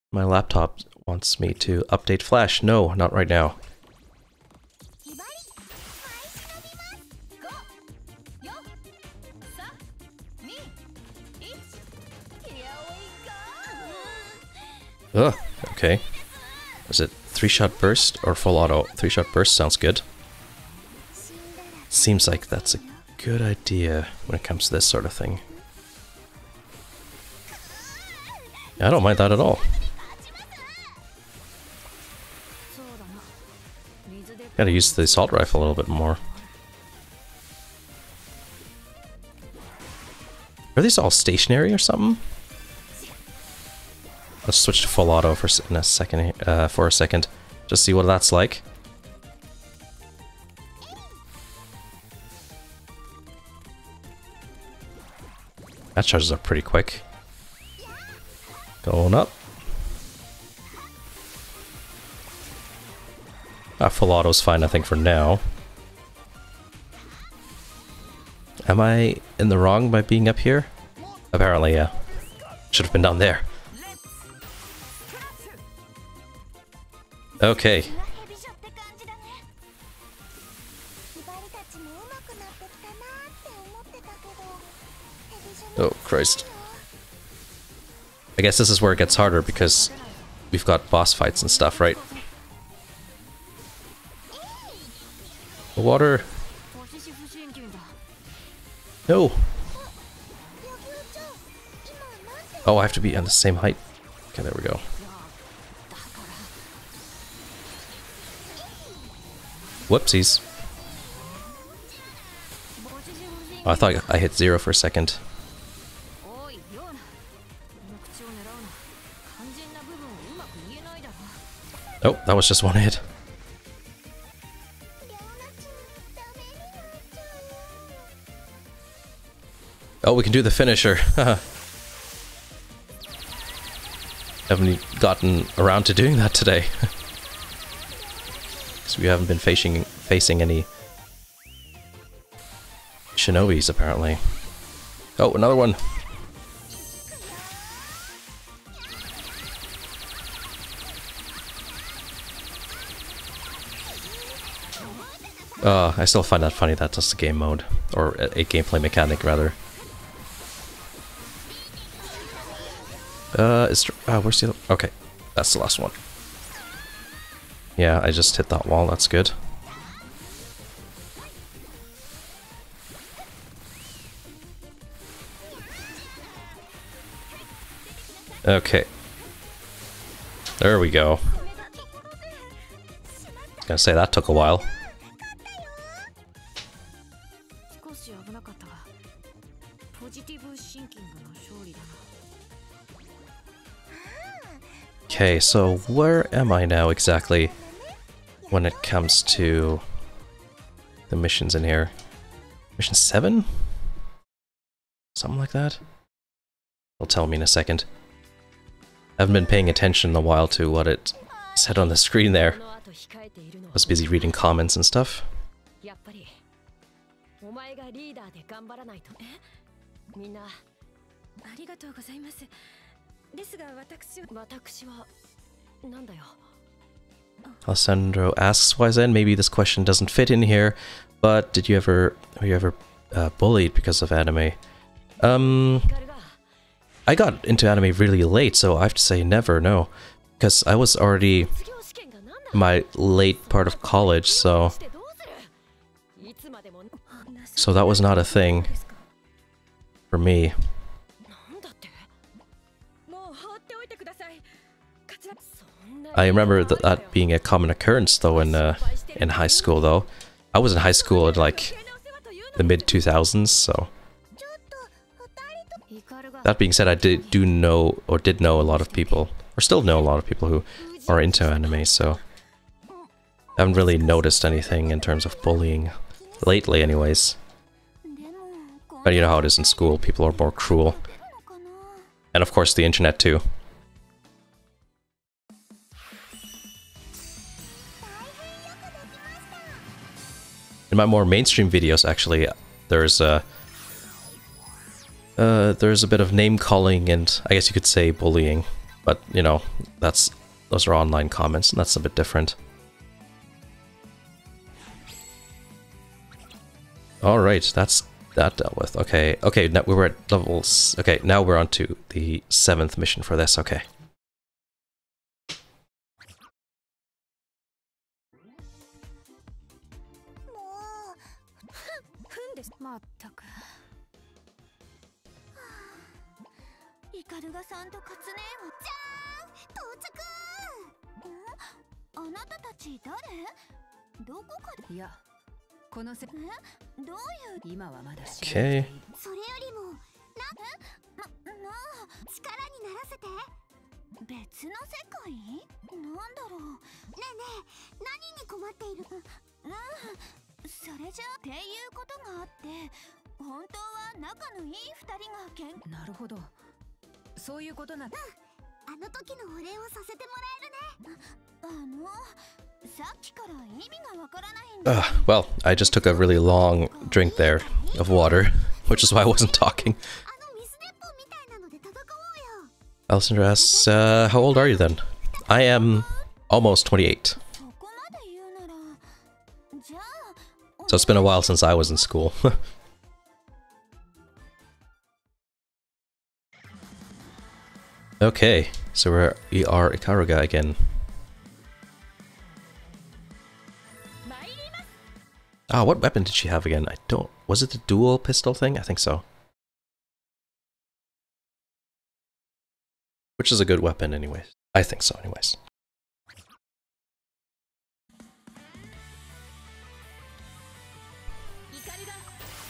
My laptop wants me to update Flash. No, not right now. Ugh, okay. Is it 3-shot burst or full auto? 3-shot burst sounds good. Seems like that's a good idea when it comes to this sort of thing. I don't mind that at all. Gotta use the assault rifle a little bit more. Are these all stationary or something? Let's switch to full auto for a second, just see what that's like. That charges up pretty quick. Going up. Full auto's fine, I think, for now. Am I in the wrong by being up here? Apparently, yeah. Should have been down there. Okay. Oh, Christ. I guess this is where it gets harder because we've got boss fights and stuff, right? The water. No. Oh, I have to be on the same height. Okay, there we go. Whoopsies. Oh, I thought I hit 0 for a second. Oh, that was just one hit. Oh, we can do the finisher. Haven't gotten around to doing that today. Because we haven't been facing any shinobis, apparently. Oh, another one. I still find that funny that that's the game mode. Or a gameplay mechanic, rather. Where's the other? Okay, that's the last one. Yeah, I just hit that wall, that's good. Okay. There we go. I was gonna say, that took a while. Okay, so where am I now exactly when it comes to the missions in here? Mission 7? Something like that? It'll tell me in a second. I haven't been paying attention in a while to what it said on the screen there. I was busy reading comments and stuff. Alessandro asks, YZN, maybe this question doesn't fit in here, but were you ever bullied because of anime? I got into anime really late, so I have to say never, no. Because I was already in my late part of college, so that was not a thing for me. I remember that being a common occurrence, though, in high school, though. I was in high school in, like, the mid-2000s, so... That being said, I did know a lot of people, or still know a lot of people who are into anime, so... I haven't really noticed anything in terms of bullying, lately anyways. But you know how it is in school, people are more cruel. And of course the internet too. In my more mainstream videos, actually, there's a bit of name calling and I guess you could say bullying, but you know, those are online comments and that's a bit different. All right, that's that dealt with. Okay, now we were at levels. Okay, now we're on to the 7th mission for this. Okay. Okay. Well, I just took a really long drink there of water, which is why I wasn't talking. Alessandra asks, how old are you then? I am almost 28. So it's been a while since I was in school. Okay, so we are Ikaruga again. Ah, what weapon did she have again? I don't... Was it the dual pistol thing? I think so. Which is a good weapon anyways. I think so anyways.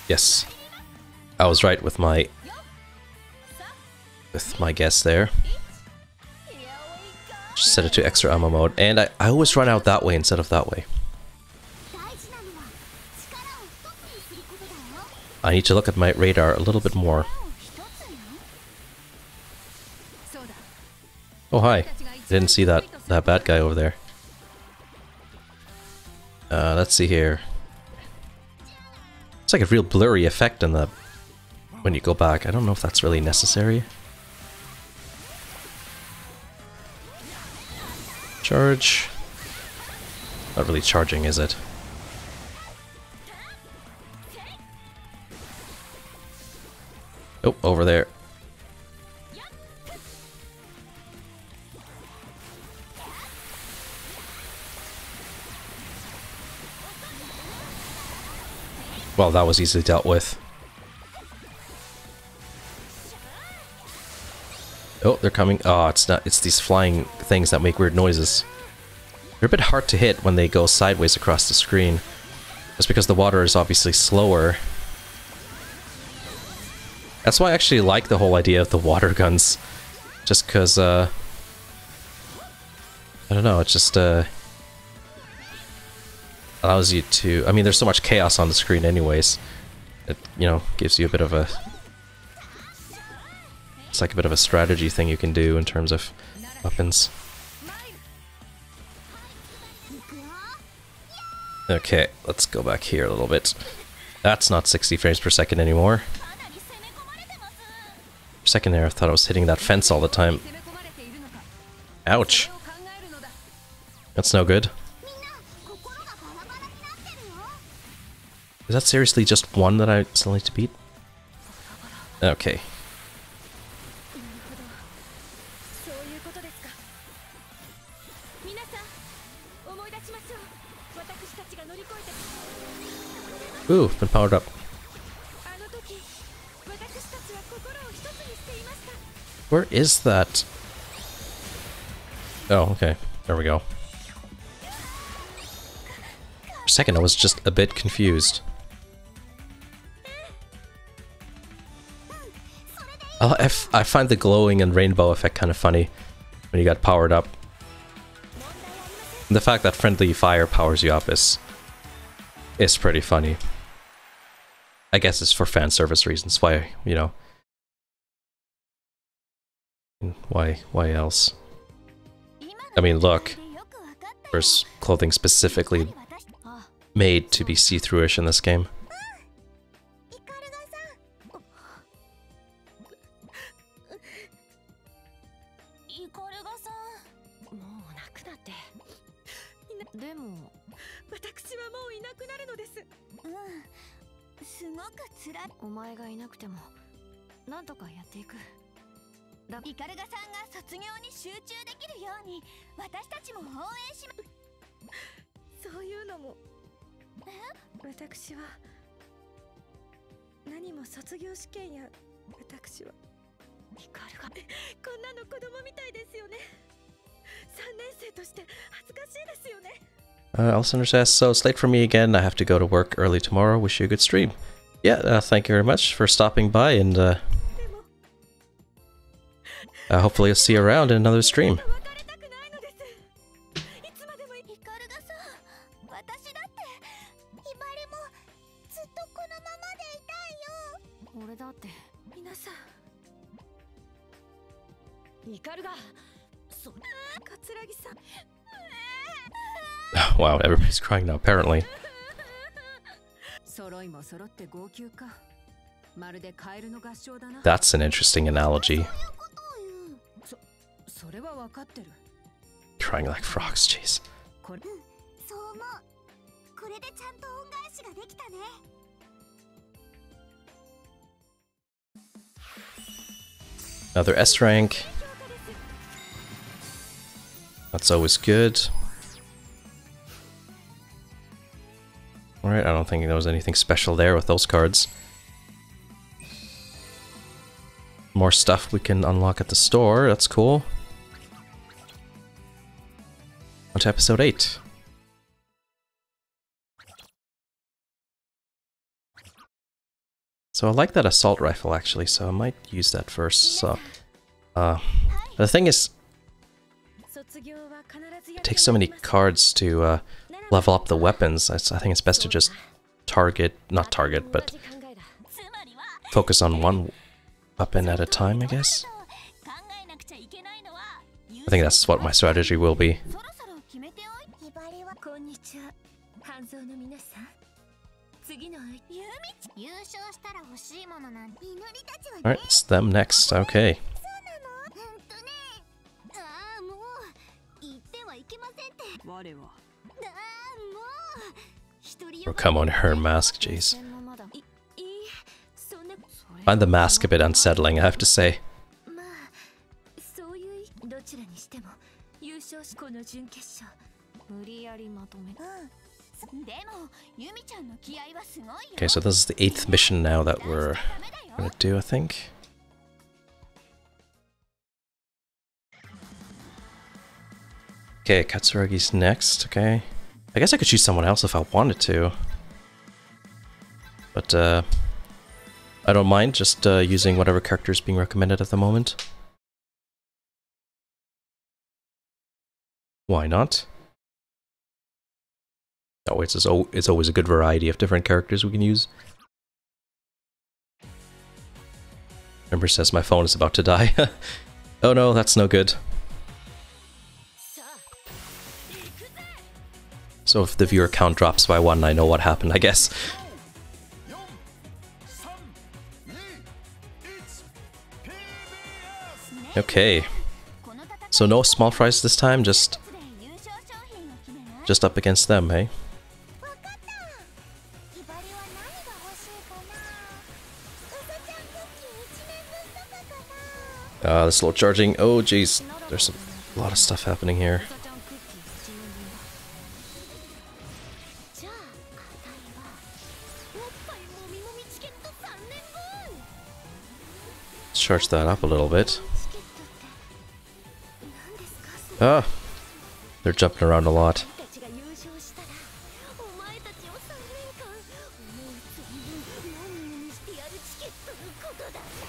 Yes. I was right with my guess there. Just set it to extra ammo mode, and I always run out that way instead of that way. I need to look at my radar a little bit more. Oh hi, didn't see that bad guy over there. Let's see here. It's like a real blurry effect in the when you go back. I don't know if that's really necessary. Charge. Not really charging, is it? Oh, over there. Well, that was easily dealt with. Oh, they're coming. Oh, it's not. It's these flying things that make weird noises. They're a bit hard to hit when they go sideways across the screen. Just because the water is obviously slower. That's why I actually like the whole idea of the water guns. Just because, I don't know, it just, allows you to... I mean, there's so much chaos on the screen anyways. It, you know, gives you a bit of a... It's like a bit of a strategy thing you can do in terms of weapons. Okay, let's go back here a little bit. That's not 60 frames per second anymore. For a second there, I thought I was hitting that fence all the time. Ouch. That's no good. Is that seriously just one that I still need to beat? Okay. Ooh, been powered up. Where is that? Oh, okay. There we go. For a second, I was just a bit confused. I find the glowing and rainbow effect kind of funny when you got powered up. And the fact that friendly fire powers you up is pretty funny. I guess it's for fan service reasons. Why, you know? Why else? I mean, look. There's clothing specifically made to be see-through-ish in this game. Alessandra says, so it's late for me again. I have to go to work early tomorrow. Wish you a good stream. Yeah, thank you very much for stopping by, and Hopefully I'll see you around in another stream. Wow, everybody's crying now, apparently. That's an interesting analogy. Crying like frogs, jeez. Another S rank. That's always good. Alright, I don't think there was anything special there with those cards. More stuff we can unlock at the store, that's cool. On to episode 8. So I like that assault rifle actually, so I might use that first. So, the thing is, it takes so many cards to level up the weapons. I think it's best to just not target, but focus on one weapon at a time, I guess. I think that's what my strategy will be. Alright, it's them next, okay. Oh, come on, her mask, jeez. I find the mask a bit unsettling, I have to say. Okay, so this is the 8th mission now that we're gonna do, I think. Okay, Katsuragi's next, okay. I guess I could choose someone else if I wanted to. But, I don't mind just using whatever character is being recommended at the moment. Why not? Oh, it's always a good variety of different characters we can use. Remember says my phone is about to die. Oh no, that's no good. So if the viewer count drops by 1, I know what happened, I guess. Okay. So no small fries this time, just up against them, hey? The slow charging. Oh jeez, there's a lot of stuff happening here. Let's charge that up a little bit. Ah, they're jumping around a lot.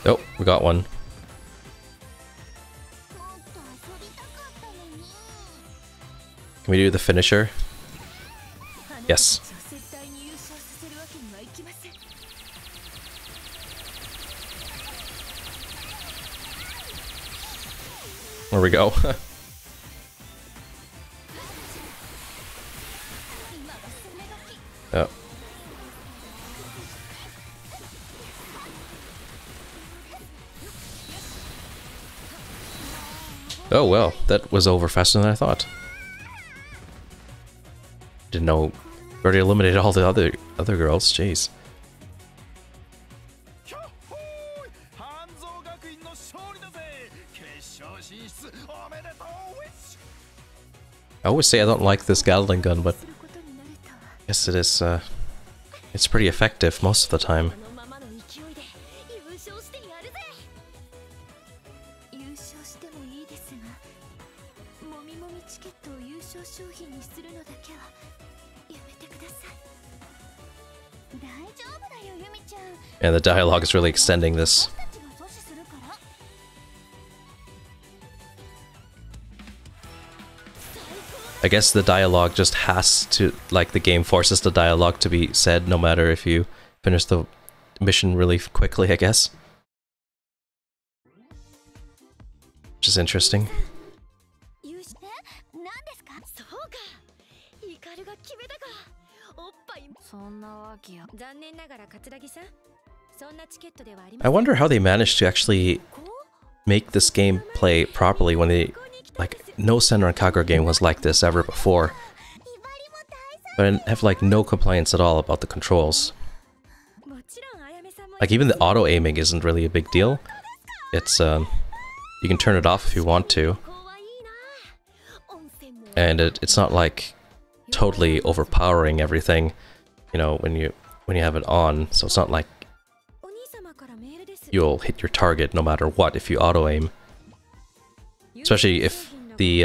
Oh, we got one. Can we do the finisher? Yes. There we go. Oh. Oh well, that was over faster than I thought. Didn't know we already eliminated all the other girls, jeez. I always say I don't like this Gatling gun, but I guess it is, it's pretty effective most of the time. And the dialogue is really extending this. I guess the dialogue just has to, like, the game forces the dialogue to be said no matter if you finish the mission really quickly, I guess. Which is interesting. I wonder how they managed to actually make this game play properly when they, like, no Senran Kagura game was like this ever before. But I have, like, no complaints at all about the controls. Like, even the auto-aiming isn't really a big deal. It's, you can turn it off if you want to. And it's not, like, totally overpowering everything, you know, when you have it on. So it's not like you'll hit your target no matter what if you auto-aim. Especially if the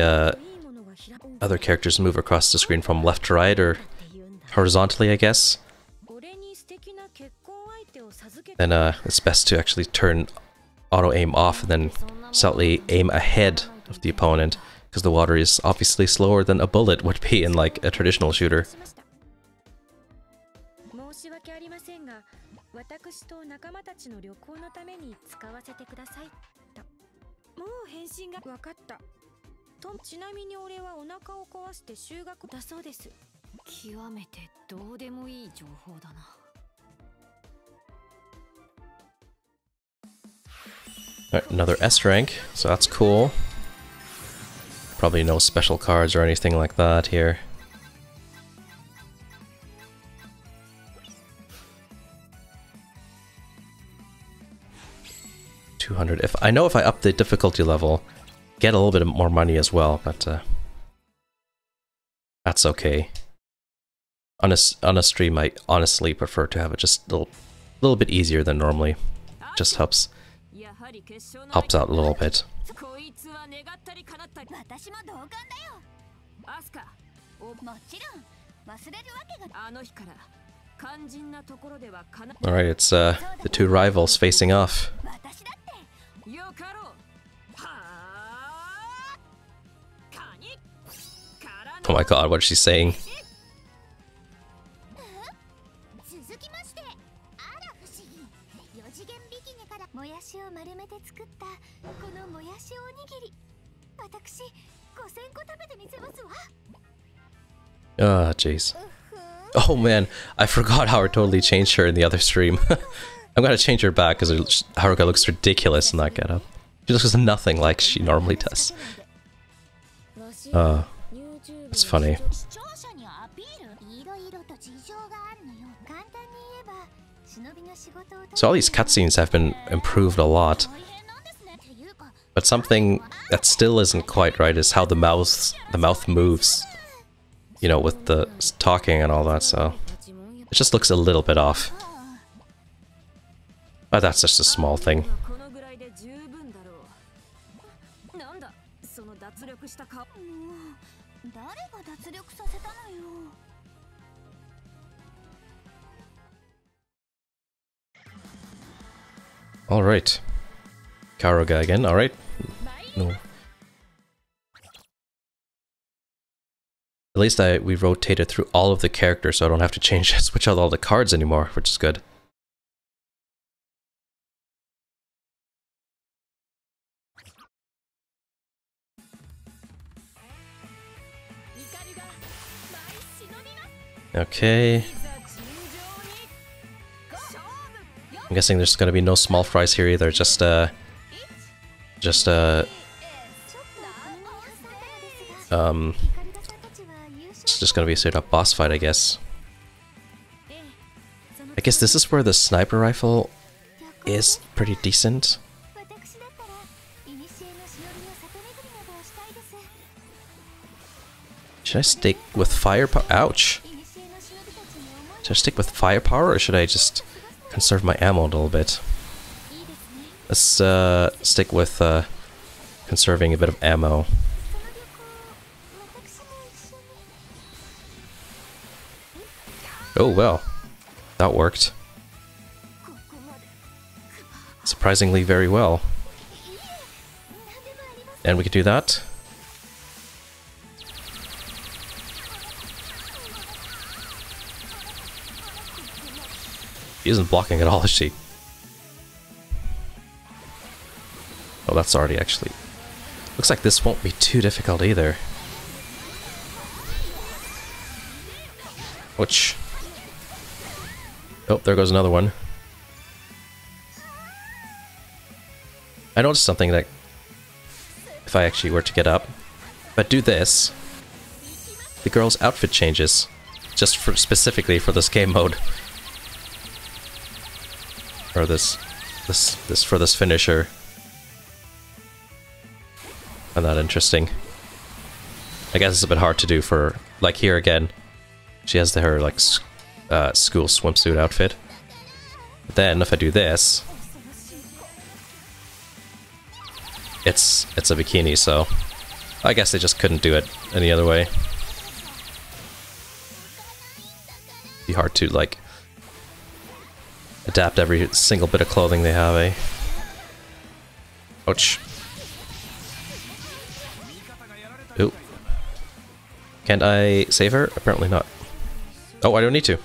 other characters move across the screen from left to right, or horizontally, I guess. Then it's best to actually turn auto-aim off and then slightly aim ahead of the opponent, because the water is obviously slower than a bullet would be in, like, a traditional shooter. Alright, another S rank, so that's cool. Probably no special cards or anything like that here. $200. If I know if I up the difficulty level, get a little bit more money as well, but that's okay. On a stream, I honestly prefer to have it just a little bit easier than normally. Just helps out a little bit. Alright, it's the two rivals facing off. Oh my god, what is she saying? Ah, jeez. Oh man, I forgot how I totally changed her in the other stream. I'm gonna change her back because Haruka looks ridiculous in that getup. She looks nothing like she normally does. It's funny. So all these cutscenes have been improved a lot. But something that still isn't quite right is how the mouth moves. You know, with the talking and all that, so it just looks a little bit off. But that's just a small thing. Alright. Karuga again, alright. No. At least we rotated through all of the characters, so I don't have to switch out all the cards anymore, which is good. Okay. I'm guessing there's gonna be no small fries here either, just it's just gonna be a straight up boss fight, I guess. I guess this is where the sniper rifle is pretty decent. Should I stick with firepower? Ouch! Should I stick with firepower, or should I just conserve my ammo a little bit? Let's stick with conserving a bit of ammo. Oh well, that worked. Surprisingly very well. And we could do that. She isn't blocking at all, is she? Oh, that's already actually... Looks like this won't be too difficult either. Which... Oh, there goes another one. I noticed something that... If I actually were to get up, if I do this, the girl's outfit changes. Just for specifically for this game mode. Or this for this finisher. Find that interesting. I guess it's a bit hard to do for, like here again, she has her like school swimsuit outfit. But then if I do this, it's a bikini, so I guess they just couldn't do it any other way. Be hard to like adapt every single bit of clothing they have, eh? Ouch. Ooh. Can't I save her? Apparently not. Oh, I don't need to.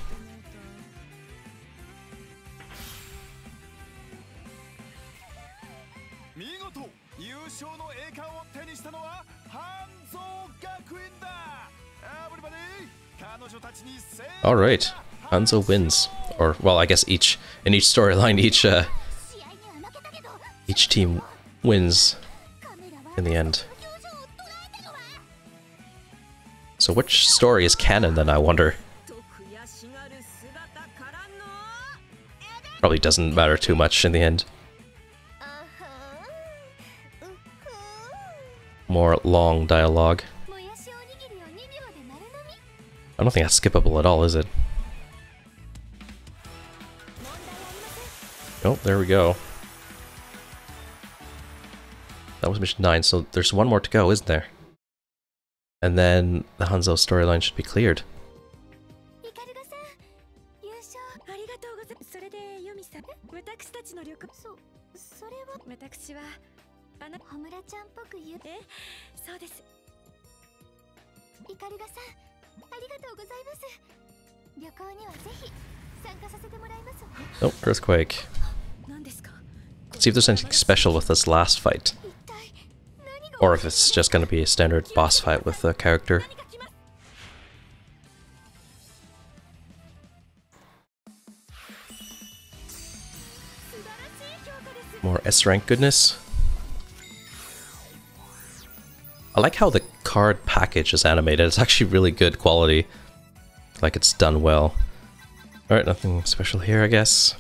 Alright, Hanzo wins. Or, well, I guess in each storyline, each team wins in the end. So which story is canon then, I wonder? Probably doesn't matter too much in the end. More long dialogue. I don't think that's skippable at all, is it? Oh, there we go. That was mission 9, so there's one more to go, isn't there? And then the Hanzo storyline should be cleared. Oh, earthquake. Let's see if there's anything special with this last fight. Or if it's just going to be a standard boss fight with the character. More S-rank goodness. I like how the card package is animated. It's actually really good quality. Like it's done well. Alright, nothing special here, I guess.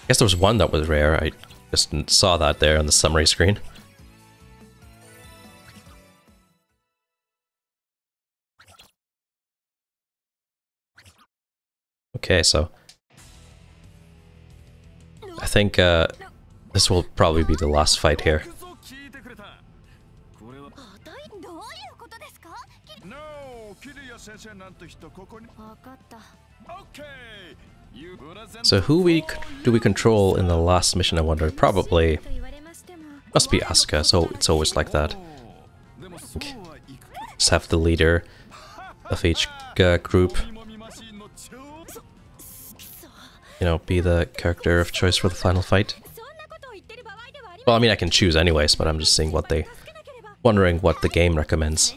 I guess there was one that was rare. I just saw that there on the summary screen. Okay, so I think this will probably be the last fight here. So who do we control in the last mission, I wonder? Probably must be Asuka, so it's always like that. Just have the leader of each group, you know, be the character of choice for the final fight. Well, I mean, I can choose anyways, but I'm just seeing what wondering what the game recommends.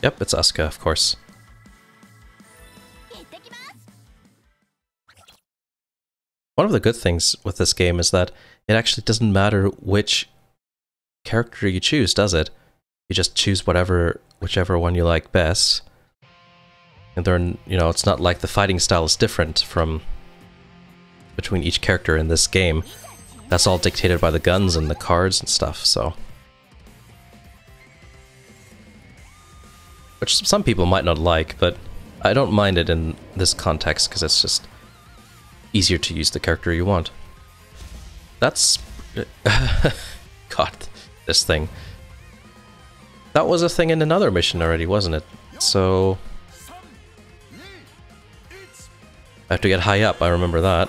Yep, it's Asuka, of course. One of the good things with this game is that it actually doesn't matter which character you choose, does it? You just choose whichever one you like best. And then, you know, it's not like the fighting style is different between each character in this game. That's all dictated by the guns and the cards and stuff, so. Which some people might not like, but I don't mind it in this context because it's just easier to use the character you want. That's... God, this thing. That was a thing in another mission already, wasn't it? So... I have to get high up, I remember that.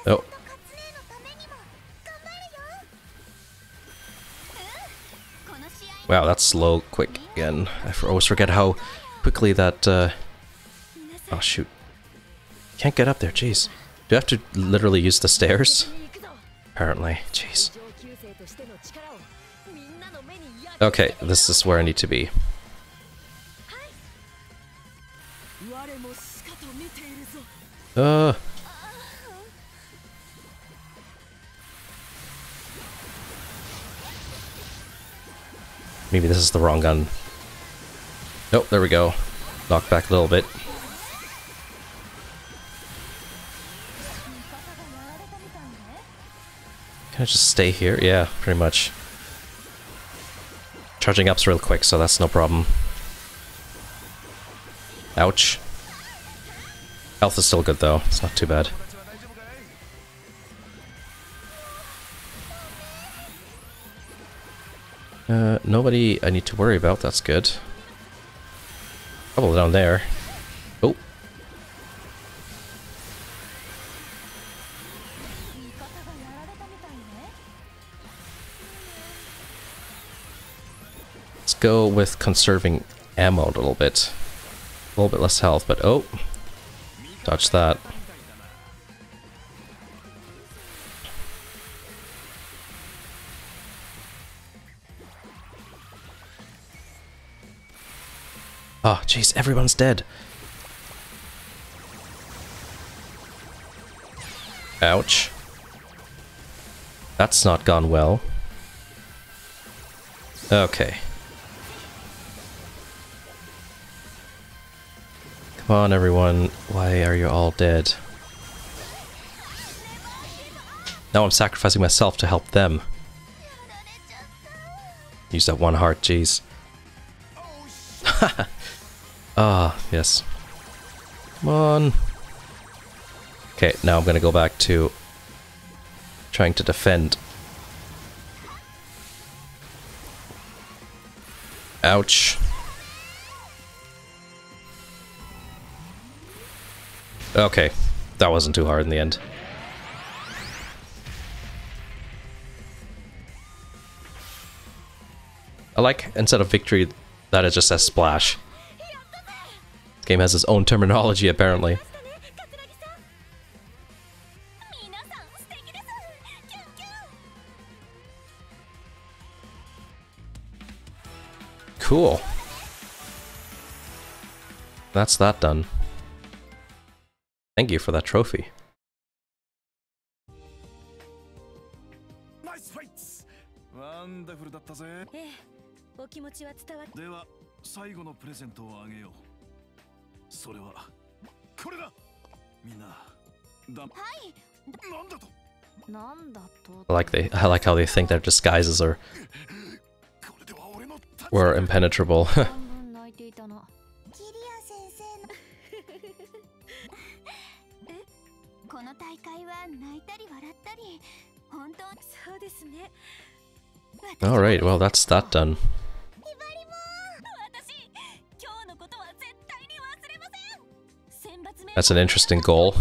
Oh. Wow, that's slow, quick again. I always forget how quickly that, oh shoot. Can't get up there, jeez. Do I have to literally use the stairs? Apparently, jeez. Okay, this is where I need to be. Maybe this is the wrong gun. Nope, there we go. Knock back a little bit. Can I just stay here? Yeah, pretty much. Charging up's real quick, so that's no problem. Ouch. Health is still good though, it's not too bad. Nobody I need to worry about, that's good. Trouble down there. Oh. Let's go with conserving ammo a little bit. A little bit less health, but oh. Dodge that. Oh, jeez, everyone's dead. Ouch. That's not gone well. Okay. Come on, everyone. Why are you all dead? Now I'm sacrificing myself to help them. Use that one heart, jeez. Ah, yes. Come on. Okay, now I'm gonna go back to trying to defend. Ouch. Okay, that wasn't too hard in the end. I like, instead of victory, that it just says splash. This game has its own terminology, apparently. Cool. That's that done. Thank you for that trophy. Nice fights. Wonderful だったぜ。お気持ちは伝わっ。では最後のプレゼントをあげよう。それはこれだ。みんな。はい。なんだと。なんだと。I like how they think their disguises were impenetrable. この大会は泣いたり笑ったり本当そうですね。All right, well that's that done. That's an interesting goal.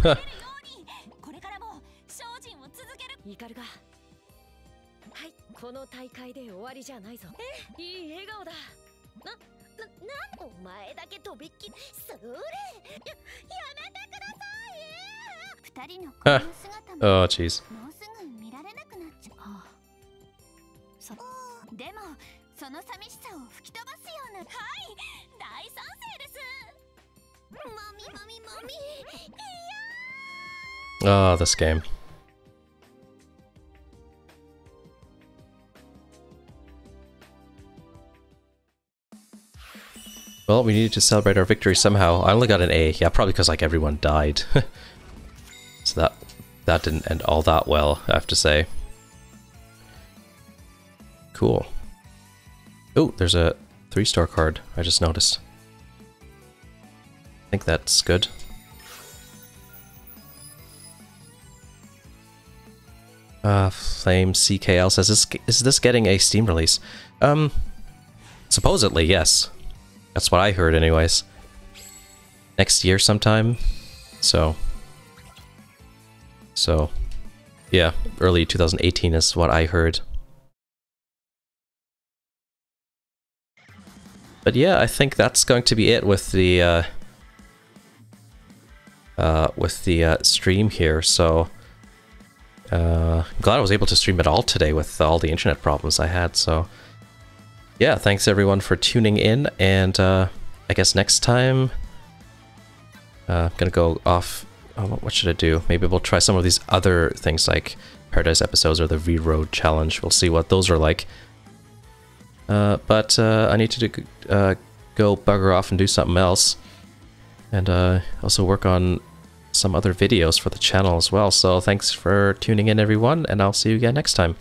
この大会で終わりじゃないぞ。いい笑顔だ。お前だけとびっきり。それ。やめてください。二人のこの姿も。Oh, jeez. もうすぐ見られなくなっちゃう。でもその寂しさを吹き飛ばすような。はい、大賛成です。もみもみもみ。Oh, this game. Well, we needed to celebrate our victory somehow. I only got an A. Yeah, probably because like everyone died. So that didn't end all that well, I have to say. Cool. Oh, there's a 3-star card I just noticed. I think that's good. Flame CKL says, is this getting a Steam release? Supposedly, yes. That's what I heard anyways. Next year sometime. So, yeah, early 2018 is what I heard. But yeah, I think that's going to be it with the stream here. So I'm glad I was able to stream at all today with all the internet problems I had. So yeah, thanks everyone for tuning in, and I guess next time I'm gonna go off. What should I do? Maybe we'll try some of these other things like Paradise episodes or the V-Road challenge. We'll see what those are like. But I need to go bugger off and do something else, and also work on some other videos for the channel as well. So thanks for tuning in, everyone, and I'll see you again next time.